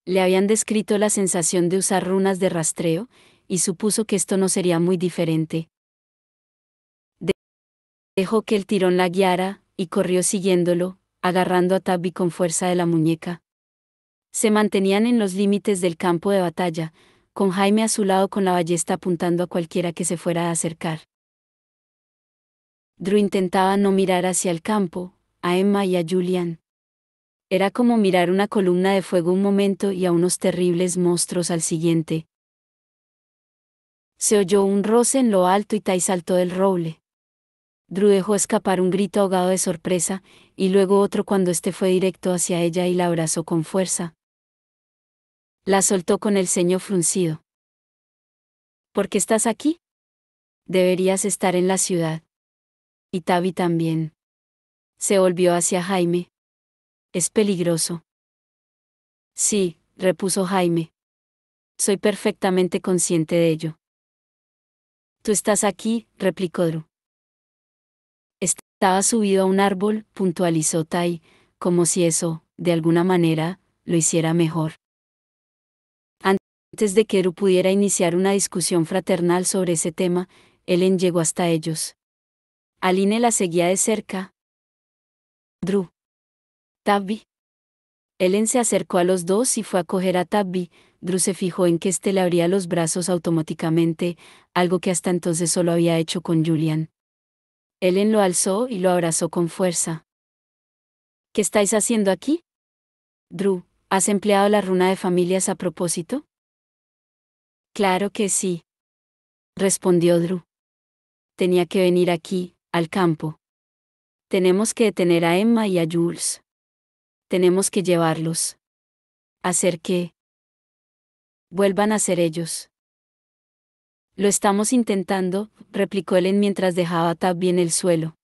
Speaker 1: Le habían descrito la sensación de usar runas de rastreo, y supuso que esto no sería muy diferente. Dejó que el tirón la guiara, y corrió siguiéndolo, agarrando a Tabby con fuerza de la muñeca. Se mantenían en los límites del campo de batalla, con Jaime a su lado con la ballesta apuntando a cualquiera que se fuera a acercar. Drew intentaba no mirar hacia el campo, a Emma y a Julian. Era como mirar una columna de fuego un momento y a unos terribles monstruos al siguiente. Se oyó un roce en lo alto y Tai saltó del roble. Drew dejó escapar un grito ahogado de sorpresa, y luego otro cuando éste fue directo hacia ella y la abrazó con fuerza. La soltó con el ceño fruncido. «¿Por qué estás aquí? Deberías estar en la ciudad». Y Tabby también. Se volvió hacia Jaime. «Es peligroso». «Sí», repuso Jaime. «Soy perfectamente consciente de ello». «Tú estás aquí», replicó Drew. «Estaba subido a un árbol», puntualizó Tai, como si eso, de alguna manera, lo hiciera mejor. Antes de que Drew pudiera iniciar una discusión fraternal sobre ese tema, Ellen llegó hasta ellos. Aline la seguía de cerca. «Drew. Tabby». Ellen se acercó a los dos y fue a coger a Tabby. Drew se fijó en que éste le abría los brazos automáticamente, algo que hasta entonces solo había hecho con Julian. Ellen lo alzó y lo abrazó con fuerza. «¿Qué estáis haciendo aquí? Drew, ¿has empleado la runa de familias a propósito?» «Claro que sí», respondió Drew. «Tenía que venir aquí, al campo. Tenemos que detener a Emma y a Jules. Tenemos que llevarlos. Hacer que vuelvan a ser ellos». «Lo estamos intentando», replicó Ellen mientras dejaba a Tabby en el suelo.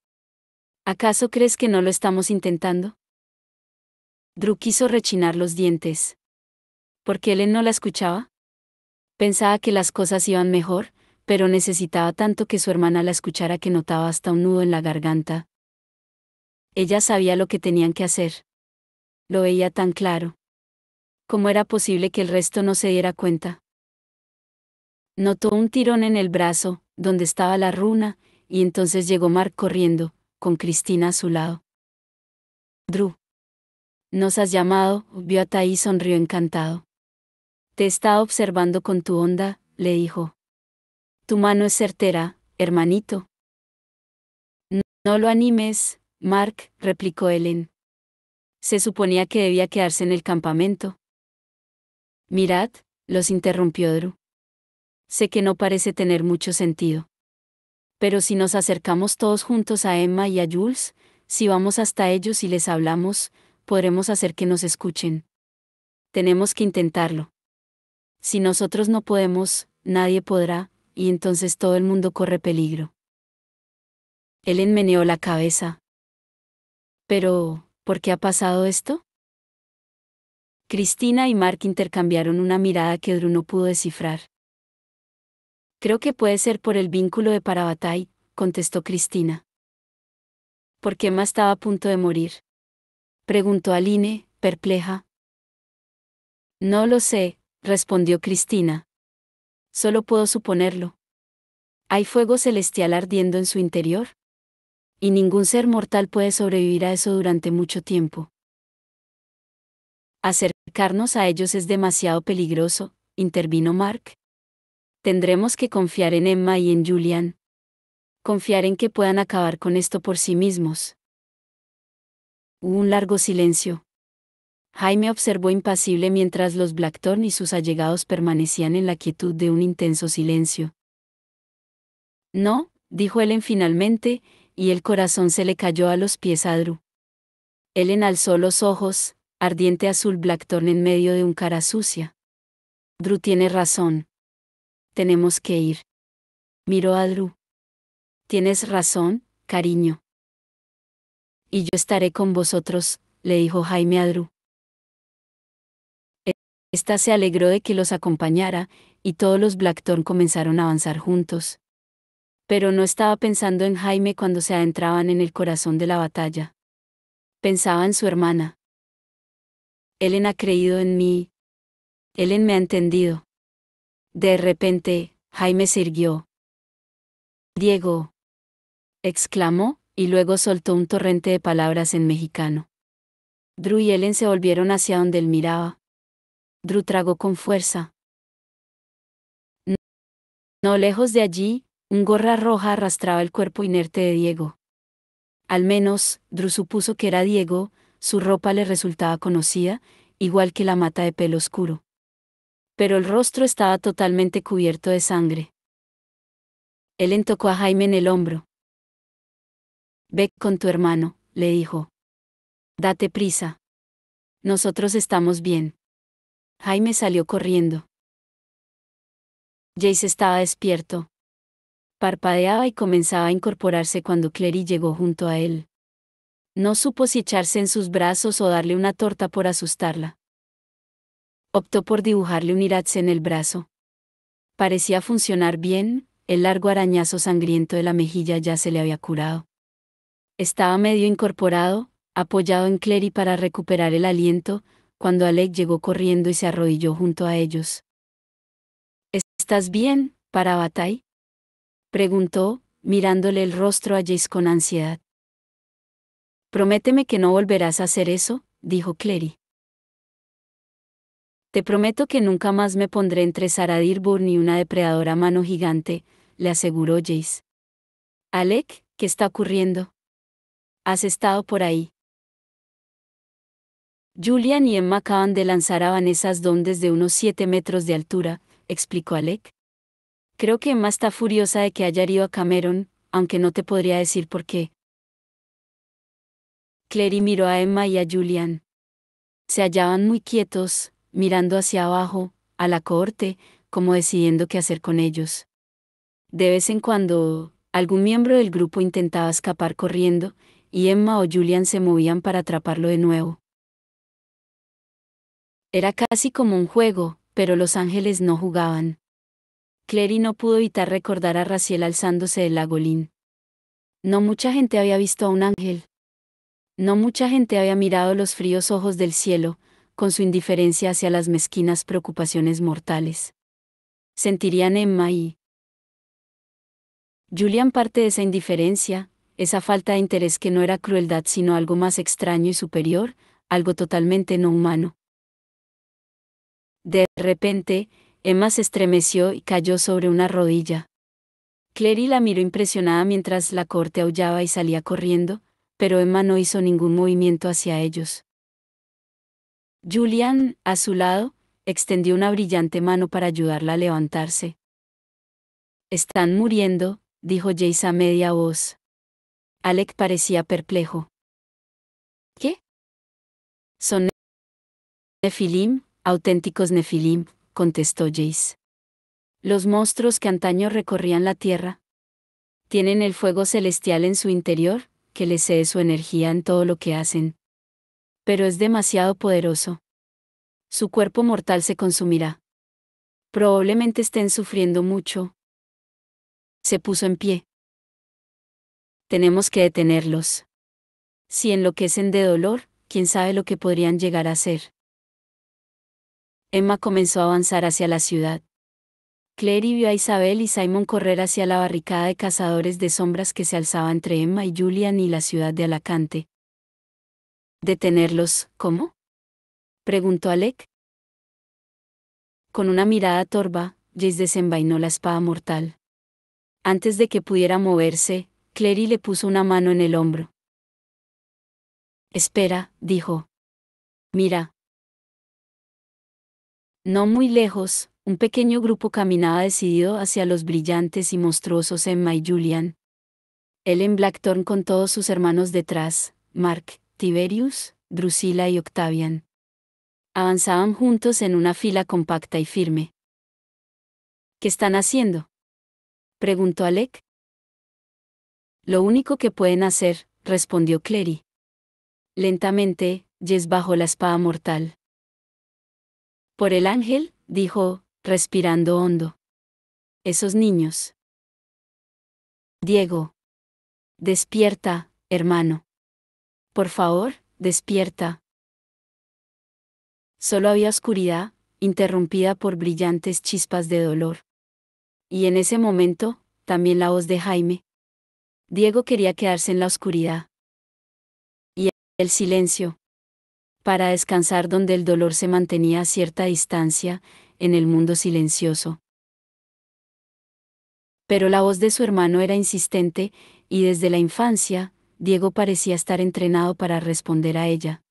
Speaker 1: «¿Acaso crees que no lo estamos intentando?» Drew quiso rechinar los dientes. ¿Por qué Ellen no la escuchaba? Pensaba que las cosas iban mejor, pero necesitaba tanto que su hermana la escuchara que notaba hasta un nudo en la garganta. Ella sabía lo que tenían que hacer. Lo veía tan claro. ¿Cómo era posible que el resto no se diera cuenta? Notó un tirón en el brazo, donde estaba la runa, y entonces llegó Mark corriendo, con Cristina a su lado. «Drew. ¿Nos has llamado?», vio a Tai y sonrió encantado. «Te he estado observando con tu onda», le dijo. «Tu mano es certera, hermanito». «No lo animes, Mark», replicó Ellen. «Se suponía que debía quedarse en el campamento». «Mirad», los interrumpió Drew. «Sé que no parece tener mucho sentido. Pero si nos acercamos todos juntos a Emma y a Jules, si vamos hasta ellos y les hablamos, podremos hacer que nos escuchen. Tenemos que intentarlo. Si nosotros no podemos, nadie podrá, y entonces todo el mundo corre peligro». Ellen meneó la cabeza. «Pero, ¿por qué ha pasado esto?». Cristina y Mark intercambiaron una mirada que Drew no pudo descifrar. Creo que puede ser por el vínculo de Parabatai, contestó Cristina. ¿Por qué Emma estaba a punto de morir? Preguntó Aline, perpleja. No lo sé, respondió Cristina. Solo puedo suponerlo. ¿Hay fuego celestial ardiendo en su interior? Y ningún ser mortal puede sobrevivir a eso durante mucho tiempo. Acercarnos a ellos es demasiado peligroso, intervino Mark. Tendremos que confiar en Emma y en Julian. Confiar en que puedan acabar con esto por sí mismos. Hubo un largo silencio. Jaime observó impasible mientras los Blackthorn y sus allegados permanecían en la quietud de un intenso silencio. No, dijo Ellen finalmente, y el corazón se le cayó a los pies a Drew. Ellen alzó los ojos, ardiente azul Blackthorn en medio de un cara sucia. Drew tiene razón. Tenemos que ir. Miró a Drew. Tienes razón, cariño. Y yo estaré con vosotros, le dijo Jaime a Drew. Esta se alegró de que los acompañara, y todos los Blackthorn comenzaron a avanzar juntos. Pero no estaba pensando en Jaime cuando se adentraban en el corazón de la batalla. Pensaba en su hermana. Ellen ha creído en mí. Ellen me ha entendido. De repente, Jaime se irguió. Diego, exclamó, y luego soltó un torrente de palabras en mexicano. Drew y Ellen se volvieron hacia donde él miraba. Drew tragó con fuerza. No lejos de allí, un gorra roja arrastraba el cuerpo inerte de Diego. Al menos, Drew supuso que era Diego, su ropa le resultaba conocida, igual que la mata de pelo oscuro. Pero el rostro estaba totalmente cubierto de sangre. Ellen tocó a Jaime en el hombro. Ve con tu hermano, le dijo. Date prisa. Nosotros estamos bien. Jaime salió corriendo. Jace estaba despierto. Parpadeaba y comenzaba a incorporarse cuando Clary llegó junto a él. No supo si echarse en sus brazos o darle una torta por asustarla. Optó por dibujarle un iratze en el brazo. Parecía funcionar bien, el largo arañazo sangriento de la mejilla ya se le había curado. Estaba medio incorporado, apoyado en Clary para recuperar el aliento, cuando Alec llegó corriendo y se arrodilló junto a ellos. ¿Estás bien, Parabatai? Preguntó, mirándole el rostro a Jace con ansiedad. Prométeme que no volverás a hacer eso, dijo Clary. Te prometo que nunca más me pondré entre Saradir Burn y una depredadora mano gigante, le aseguró Jace. Alec, ¿qué está ocurriendo? ¿Has estado por ahí? Julian y Emma acaban de lanzar a Vanessa Stone desde unos 7 metros de altura, explicó Alec. Creo que Emma está furiosa de que haya herido a Cameron, aunque no te podría decir por qué. Clary miró a Emma y a Julian. Se hallaban muy quietos, mirando hacia abajo, a la cohorte, como decidiendo qué hacer con ellos. De vez en cuando, algún miembro del grupo intentaba escapar corriendo, y Emma o Julian se movían para atraparlo de nuevo. Era casi como un juego, pero los ángeles no jugaban. Clary no pudo evitar recordar a Raziel alzándose del lagolín. No mucha gente había visto a un ángel. No mucha gente había mirado los fríos ojos del cielo, con su indiferencia hacia las mezquinas preocupaciones mortales. Sentirían Emma y Julian parte de esa indiferencia, esa falta de interés que no era crueldad sino algo más extraño y superior, algo totalmente no humano. De repente, Emma se estremeció y cayó sobre una rodilla. Clary la miró impresionada mientras la corte aullaba y salía corriendo, pero Emma no hizo ningún movimiento hacia ellos. Julian, a su lado, extendió una brillante mano para ayudarla a levantarse. Están muriendo, dijo Jace a media voz. Alec parecía perplejo. ¿Qué? Son Nefilim, auténticos Nefilim, contestó Jace. Los monstruos que antaño recorrían la tierra. Tienen el fuego celestial en su interior, que les cede su energía en todo lo que hacen. Pero es demasiado poderoso. Su cuerpo mortal se consumirá. Probablemente estén sufriendo mucho. Se puso en pie. Tenemos que detenerlos. Si enloquecen de dolor, quién sabe lo que podrían llegar a hacer. Emma comenzó a avanzar hacia la ciudad. Clary vio a Isabel y Simon correr hacia la barricada de cazadores de sombras que se alzaba entre Emma y Julian y la ciudad de Alacante. ¿Detenerlos, cómo?, preguntó Alec. Con una mirada torva, Jace desenvainó la espada mortal. Antes de que pudiera moverse, Clary le puso una mano en el hombro. Espera, dijo. Mira. No muy lejos, un pequeño grupo caminaba decidido hacia los brillantes y monstruosos Emma y Julian. Él en Blackthorn con todos sus hermanos detrás, Mark, Tiberius, Drusilla y Octavian. Avanzaban juntos en una fila compacta y firme. ¿Qué están haciendo?, preguntó Alec. Lo único que pueden hacer, respondió Clary. Lentamente, Jess bajó la espada mortal. Por el ángel, dijo, respirando hondo. Esos niños. Diego. Despierta, hermano. Por favor, despierta. Solo había oscuridad, interrumpida por brillantes chispas de dolor. Y en ese momento, también la voz de Jaime. Diego quería quedarse en la oscuridad. Y el silencio. Para descansar donde el dolor se mantenía a cierta distancia, en el mundo silencioso. Pero la voz de su hermano era insistente, y desde la infancia, Diego parecía estar entrenado para responder a ella.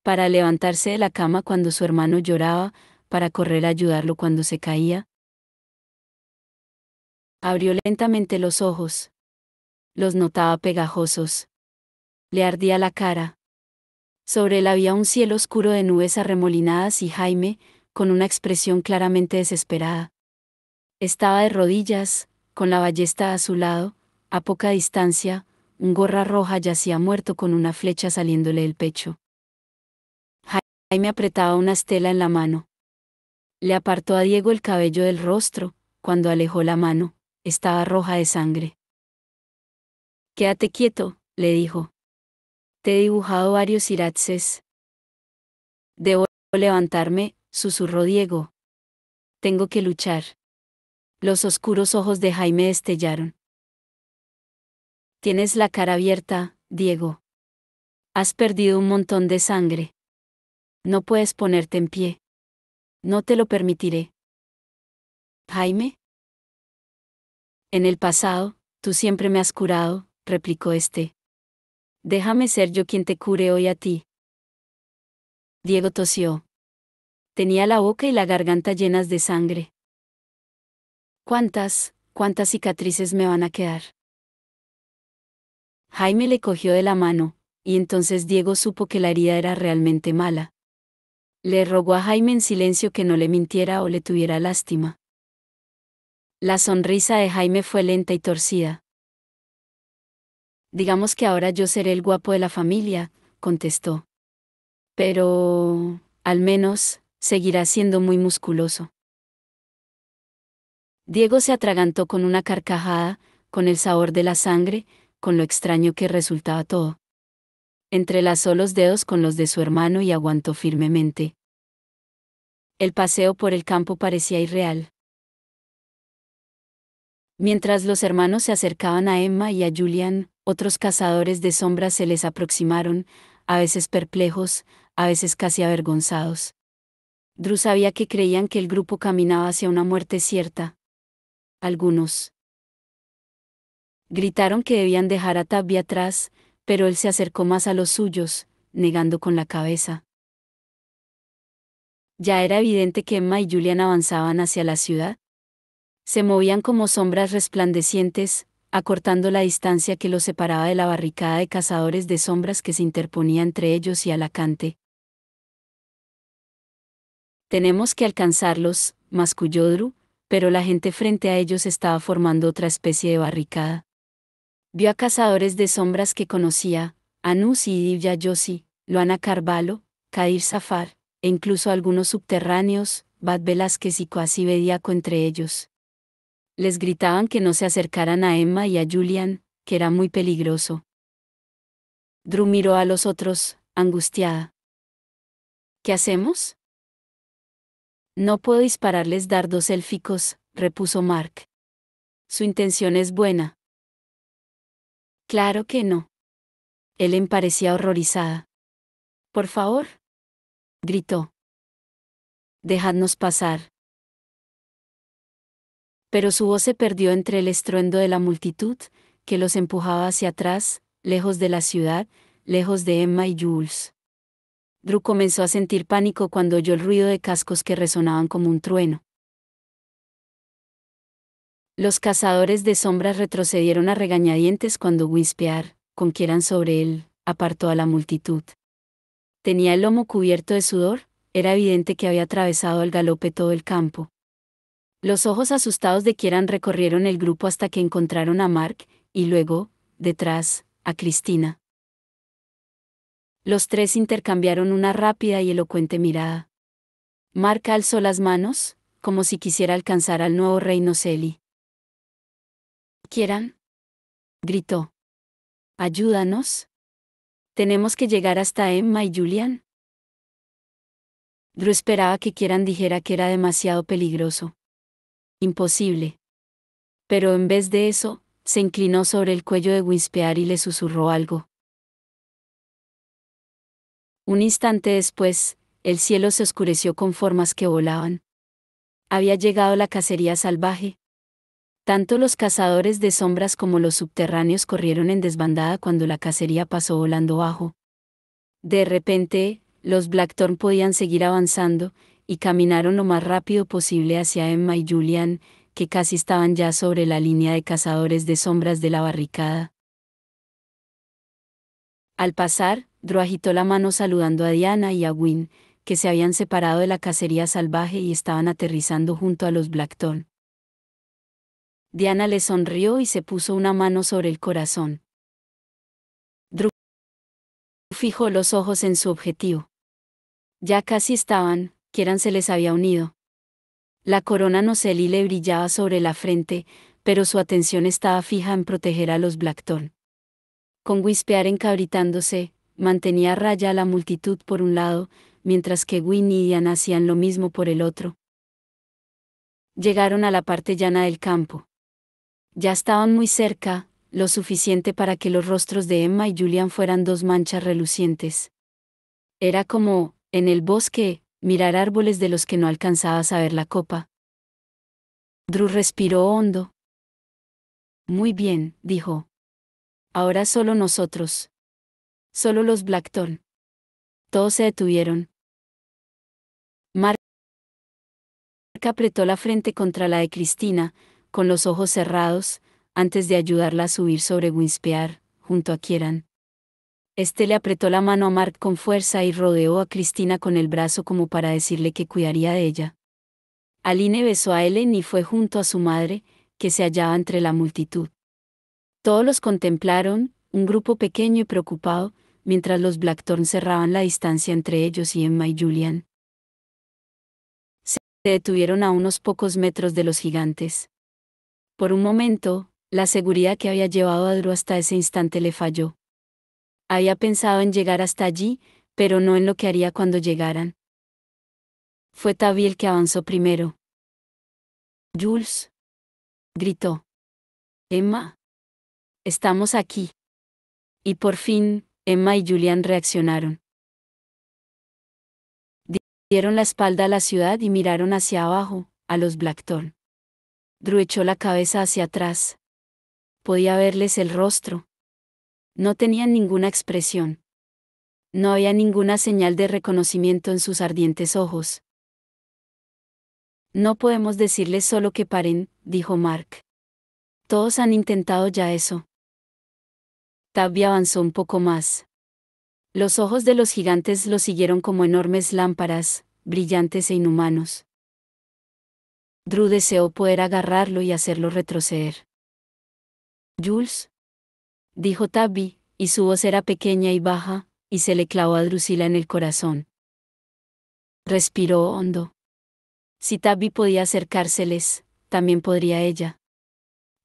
Speaker 1: Para levantarse de la cama cuando su hermano lloraba, para correr a ayudarlo cuando se caía. Abrió lentamente los ojos. Los notaba pegajosos. Le ardía la cara. Sobre él había un cielo oscuro de nubes arremolinadas y Jaime, con una expresión claramente desesperada. Estaba de rodillas, con la ballesta a su lado, a poca distancia, un gorra roja yacía muerto con una flecha saliéndole del pecho. Jaime apretaba una estela en la mano. Le apartó a Diego el cabello del rostro, cuando alejó la mano, estaba roja de sangre. Quédate quieto, le dijo. Te he dibujado varios iratzes. Debo levantarme, susurró Diego. Tengo que luchar. Los oscuros ojos de Jaime destellaron. Tienes la cara abierta, Diego. Has perdido un montón de sangre. No puedes ponerte en pie. No te lo permitiré. Jaime. En el pasado, tú siempre me has curado, replicó este. Déjame ser yo quien te cure hoy a ti. Diego tosió. Tenía la boca y la garganta llenas de sangre. ¿Cuántas cicatrices me van a quedar? Jaime le cogió de la mano, y entonces Diego supo que la herida era realmente mala. Le rogó a Jaime en silencio que no le mintiera o le tuviera lástima. La sonrisa de Jaime fue lenta y torcida. Digamos que ahora yo seré el guapo de la familia, contestó. Pero, al menos, seguirá siendo muy musculoso. Diego se atragantó con una carcajada, con el sabor de la sangre, con lo extraño que resultaba todo. Entrelazó los dedos con los de su hermano y aguantó firmemente. El paseo por el campo parecía irreal. Mientras los hermanos se acercaban a Emma y a Julian, otros cazadores de sombras se les aproximaron, a veces perplejos, a veces casi avergonzados. Drew sabía que creían que el grupo caminaba hacia una muerte cierta. Algunos gritaron que debían dejar a Tabby atrás, pero él se acercó más a los suyos, negando con la cabeza. Ya era evidente que Emma y Julian avanzaban hacia la ciudad. Se movían como sombras resplandecientes, acortando la distancia que los separaba de la barricada de cazadores de sombras que se interponía entre ellos y Alacante. Tenemos que alcanzarlos, masculló Drew, pero la gente frente a ellos estaba formando otra especie de barricada. Vio a cazadores de sombras que conocía, Anus y Divya Yossi, Luana Carvalho, Kadir Safar, e incluso algunos subterráneos, Bad Velázquez y Coasi Bediaco entre ellos. Les gritaban que no se acercaran a Emma y a Julian, que era muy peligroso. Drew miró a los otros, angustiada. ¿Qué hacemos? No puedo dispararles dardos élficos, repuso Mark. Su intención es buena. Claro que no. Ellen parecía horrorizada. Por favor, gritó. Dejadnos pasar. Pero su voz se perdió entre el estruendo de la multitud, que los empujaba hacia atrás, lejos de la ciudad, lejos de Emma y Jules. Drew comenzó a sentir pánico cuando oyó el ruido de cascos que resonaban como un trueno. Los cazadores de sombras retrocedieron a regañadientes cuando Whispear, con quieran sobre él, apartó a la multitud. Tenía el lomo cubierto de sudor, era evidente que había atravesado al galope todo el campo. Los ojos asustados de Kieran recorrieron el grupo hasta que encontraron a Mark, y luego, detrás, a Cristina. Los tres intercambiaron una rápida y elocuente mirada. Mark alzó las manos, como si quisiera alcanzar al nuevo rey Noseli. ¿Kieran? Gritó. Ayúdanos. Tenemos que llegar hasta Emma y Julian. Drew esperaba que Kieran dijera que era demasiado peligroso. Imposible. Pero en vez de eso, se inclinó sobre el cuello de Whispear y le susurró algo. Un instante después, el cielo se oscureció con formas que volaban. Había llegado la cacería salvaje. Tanto los cazadores de sombras como los subterráneos corrieron en desbandada cuando la cacería pasó volando bajo. De repente, los Blackthorn podían seguir avanzando, y caminaron lo más rápido posible hacia Emma y Julian, que casi estaban ya sobre la línea de cazadores de sombras de la barricada. Al pasar, Drew agitó la mano saludando a Diana y a Wynne, que se habían separado de la cacería salvaje y estaban aterrizando junto a los Blackthorn. Diana le sonrió y se puso una mano sobre el corazón. Drew fijó los ojos en su objetivo. Ya casi estaban, Kieran se les había unido. La corona Noseli le brillaba sobre la frente, pero su atención estaba fija en proteger a los Blackthorn. Con Whispear encabritándose, mantenía a raya a la multitud por un lado, mientras que Wynne y Diana hacían lo mismo por el otro. Llegaron a la parte llana del campo. Ya estaban muy cerca, lo suficiente para que los rostros de Emma y Julian fueran dos manchas relucientes. Era como, en el bosque, mirar árboles de los que no alcanzabas a ver la copa. Drew respiró hondo. Muy bien, dijo. Ahora solo nosotros. Solo los Blackthorn. Todos se detuvieron. Mark apretó la frente contra la de Cristina, con los ojos cerrados, antes de ayudarla a subir sobre Whispear, junto a Kieran. Este le apretó la mano a Mark con fuerza y rodeó a Cristina con el brazo como para decirle que cuidaría de ella. Aline besó a Ellen y fue junto a su madre, que se hallaba entre la multitud. Todos los contemplaron, un grupo pequeño y preocupado, mientras los Blackthorn cerraban la distancia entre ellos y Emma y Julian. Se detuvieron a unos pocos metros de los gigantes. Por un momento, la seguridad que había llevado a Drew hasta ese instante le falló. Había pensado en llegar hasta allí, pero no en lo que haría cuando llegaran. Fue Tabby el que avanzó primero. Jules, gritó. Emma. Estamos aquí. Y por fin, Emma y Julian reaccionaron. Dieron la espalda a la ciudad y miraron hacia abajo, a los Blackthorn. Drew echó la cabeza hacia atrás. Podía verles el rostro. No tenían ninguna expresión. No había ninguna señal de reconocimiento en sus ardientes ojos. No podemos decirles solo que paren, dijo Mark. Todos han intentado ya eso. Tabby avanzó un poco más. Los ojos de los gigantes lo siguieron como enormes lámparas, brillantes e inhumanos. Drew deseó poder agarrarlo y hacerlo retroceder. Jules, dijo Tabby, y su voz era pequeña y baja, y se le clavó a Drusilla en el corazón. Respiró hondo. Si Tabby podía acercárseles, también podría ella.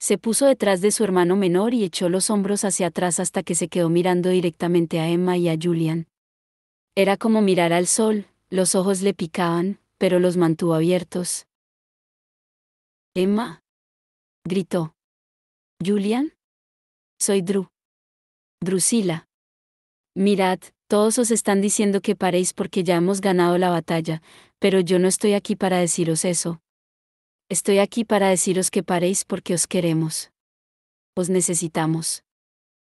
Speaker 1: Se puso detrás de su hermano menor y echó los hombros hacia atrás hasta que se quedó mirando directamente a Emma y a Julian. Era como mirar al sol, los ojos le picaban, pero los mantuvo abiertos. Emma, gritó. Julian, soy Drew. Drusilla. Mirad, todos os están diciendo que paréis porque ya hemos ganado la batalla, pero yo no estoy aquí para deciros eso. Estoy aquí para deciros que paréis porque os queremos. Os necesitamos.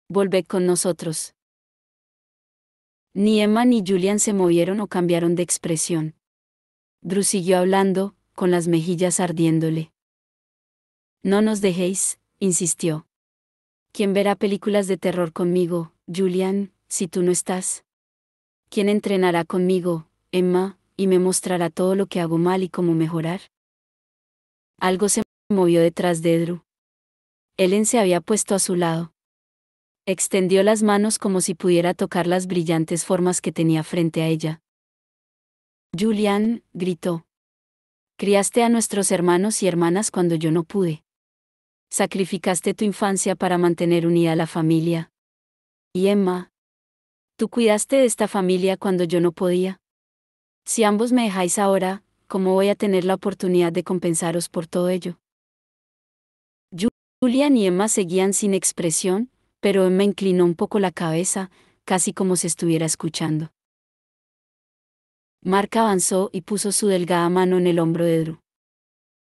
Speaker 1: Volved con nosotros. Ni Emma ni Julian se movieron o cambiaron de expresión. Drew siguió hablando, con las mejillas ardiéndole. No nos dejéis, insistió. ¿Quién verá películas de terror conmigo, Julian, si tú no estás? ¿Quién entrenará conmigo, Emma, y me mostrará todo lo que hago mal y cómo mejorar? Algo se movió detrás de Drew. Ellen se había puesto a su lado. Extendió las manos como si pudiera tocar las brillantes formas que tenía frente a ella. Julian, gritó. Criaste a nuestros hermanos y hermanas cuando yo no pude. Sacrificaste tu infancia para mantener unida la familia. Y Emma, tú cuidaste de esta familia cuando yo no podía. Si ambos me dejáis ahora, ¿cómo voy a tener la oportunidad de compensaros por todo ello? Julian y Emma seguían sin expresión, pero Emma inclinó un poco la cabeza, casi como si estuviera escuchando. Mark avanzó y puso su delgada mano en el hombro de Drew.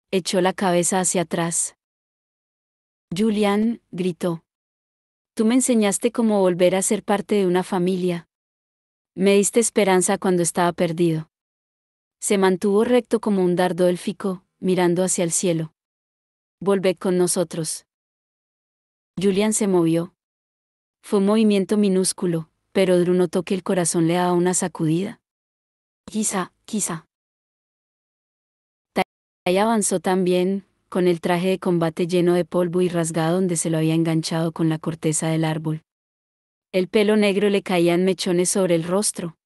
Speaker 1: Echó la cabeza hacia atrás. Julian, gritó. Tú me enseñaste cómo volver a ser parte de una familia. Me diste esperanza cuando estaba perdido. Se mantuvo recto como un dardo élfico, mirando hacia el cielo. Volved con nosotros. Julian se movió. Fue un movimiento minúsculo, pero Drew notó que el corazón le daba una sacudida. Quizá. Tai avanzó también, con el traje de combate lleno de polvo y rasgado donde se lo había enganchado con la corteza del árbol. El pelo negro le caía en mechones sobre el rostro.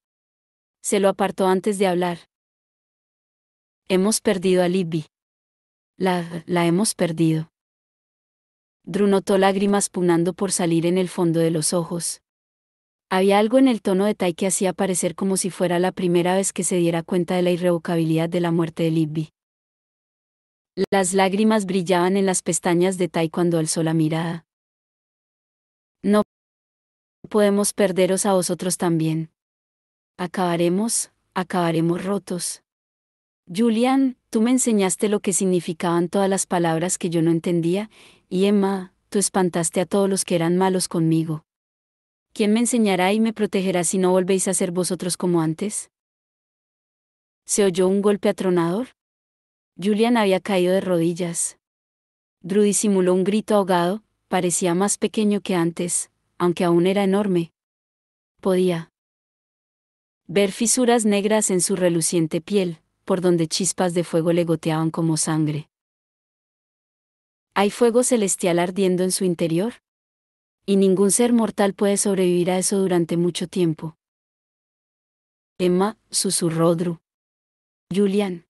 Speaker 1: Se lo apartó antes de hablar. Hemos perdido a Libby. La hemos perdido. Drew notó lágrimas pugnando por salir en el fondo de los ojos. Había algo en el tono de Tai que hacía parecer como si fuera la primera vez que se diera cuenta de la irrevocabilidad de la muerte de Libby. Las lágrimas brillaban en las pestañas de Tai cuando alzó la mirada. No podemos perderos a vosotros también. Acabaremos rotos. Julian, tú me enseñaste lo que significaban todas las palabras que yo no entendía, y Emma, tú espantaste a todos los que eran malos conmigo. ¿Quién me enseñará y me protegerá si no volvéis a ser vosotros como antes? ¿Se oyó un golpe atronador? Julian había caído de rodillas. Drew disimuló un grito ahogado, parecía más pequeño que antes, aunque aún era enorme. Podía ver fisuras negras en su reluciente piel, por donde chispas de fuego le goteaban como sangre. ¿Hay fuego celestial ardiendo en su interior? Y ningún ser mortal puede sobrevivir a eso durante mucho tiempo. Emma, susurró Drew. Julian.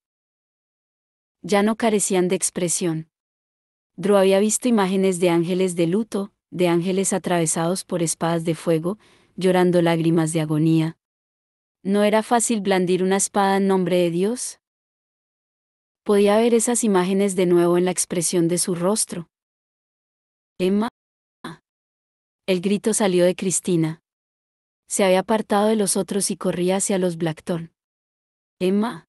Speaker 1: Ya no carecían de expresión. Drew había visto imágenes de ángeles de luto, de ángeles atravesados por espadas de fuego, llorando lágrimas de agonía. ¿No era fácil blandir una espada en nombre de Dios? Podía ver esas imágenes de nuevo en la expresión de su rostro. Emma. El grito salió de Cristina. Se había apartado de los otros y corría hacia los Blackthorn. Emma.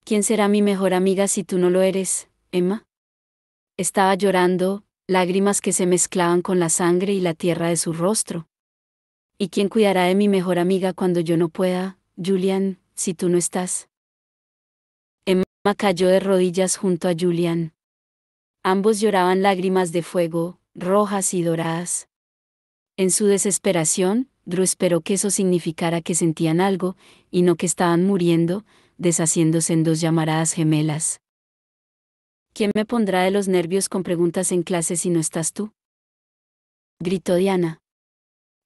Speaker 1: ¿Quién será mi mejor amiga si tú no lo eres, Emma? Estaba llorando, lágrimas que se mezclaban con la sangre y la tierra de su rostro. ¿Y quién cuidará de mi mejor amiga cuando yo no pueda, Julian, si tú no estás? Emma cayó de rodillas junto a Julian. Ambos lloraban lágrimas de fuego, rojas y doradas. En su desesperación, Drew esperó que eso significara que sentían algo, y no que estaban muriendo, deshaciéndose en dos llamaradas gemelas. ¿Quién me pondrá de los nervios con preguntas en clase si no estás tú? Gritó Diana.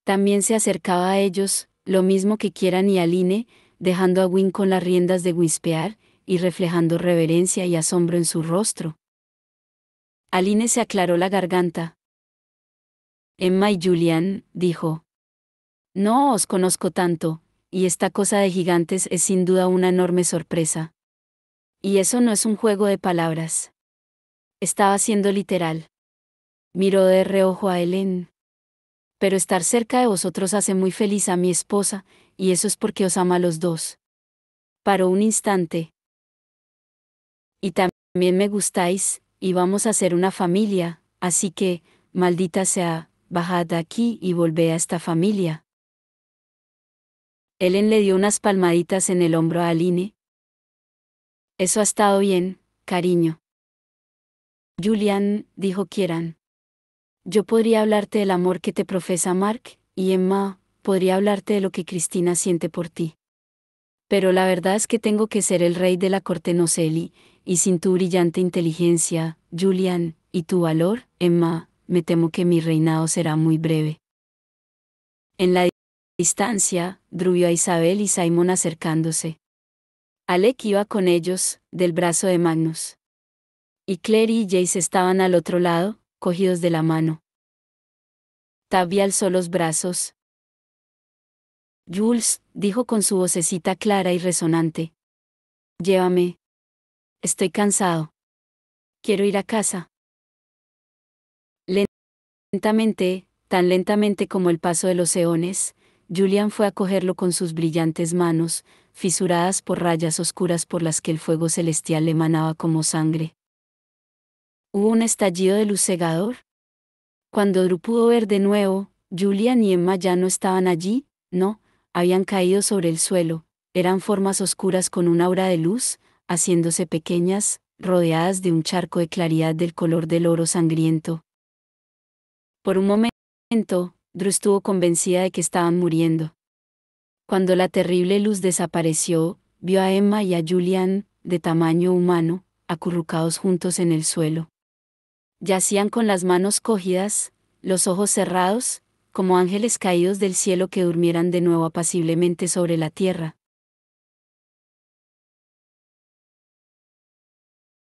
Speaker 1: También se acercaba a ellos, lo mismo que Kieran y Aline, dejando a Wynne con las riendas de whispear, y reflejando reverencia y asombro en su rostro. Aline se aclaró la garganta. Emma y Julian, dijo. No os conozco tanto, y esta cosa de gigantes es sin duda una enorme sorpresa. Y eso no es un juego de palabras. Estaba siendo literal. Miró de reojo a Helen. Pero estar cerca de vosotros hace muy feliz a mi esposa, y eso es porque os ama a los dos. Paró un instante. Y también me gustáis, y vamos a ser una familia, así que, maldita sea, bajad de aquí y volvé a esta familia. Helen le dio unas palmaditas en el hombro a Aline. Eso ha estado bien, cariño. Julian, dijo Kieran. Yo podría hablarte del amor que te profesa Mark, y Emma, podría hablarte de lo que Cristina siente por ti. Pero la verdad es que tengo que ser el rey de la corte Noceli, y sin tu brillante inteligencia, Julian, y tu valor, Emma, me temo que mi reinado será muy breve. En la distancia, Drew vio a Isabel y Simon acercándose. Alec iba con ellos, del brazo de Magnus. Y Claire y Jace estaban al otro lado, cogidos de la mano. Tabby alzó los brazos. Jules, dijo con su vocecita clara y resonante. Llévame. Estoy cansado. Quiero ir a casa. Lentamente, tan lentamente como el paso de los eones, Julian fue a cogerlo con sus brillantes manos, fisuradas por rayas oscuras por las que el fuego celestial emanaba como sangre. ¿Hubo un estallido de luz cegador? Cuando Drew pudo ver de nuevo, Julian y Emma ya no estaban allí, no, habían caído sobre el suelo, eran formas oscuras con un aura de luz, haciéndose pequeñas, rodeadas de un charco de claridad del color del oro sangriento. Por un momento, Drew estuvo convencida de que estaban muriendo. Cuando la terrible luz desapareció, vio a Emma y a Julian, de tamaño humano, acurrucados juntos en el suelo. Yacían con las manos cogidas, los ojos cerrados, como ángeles caídos del cielo que durmieran de nuevo apaciblemente sobre la tierra.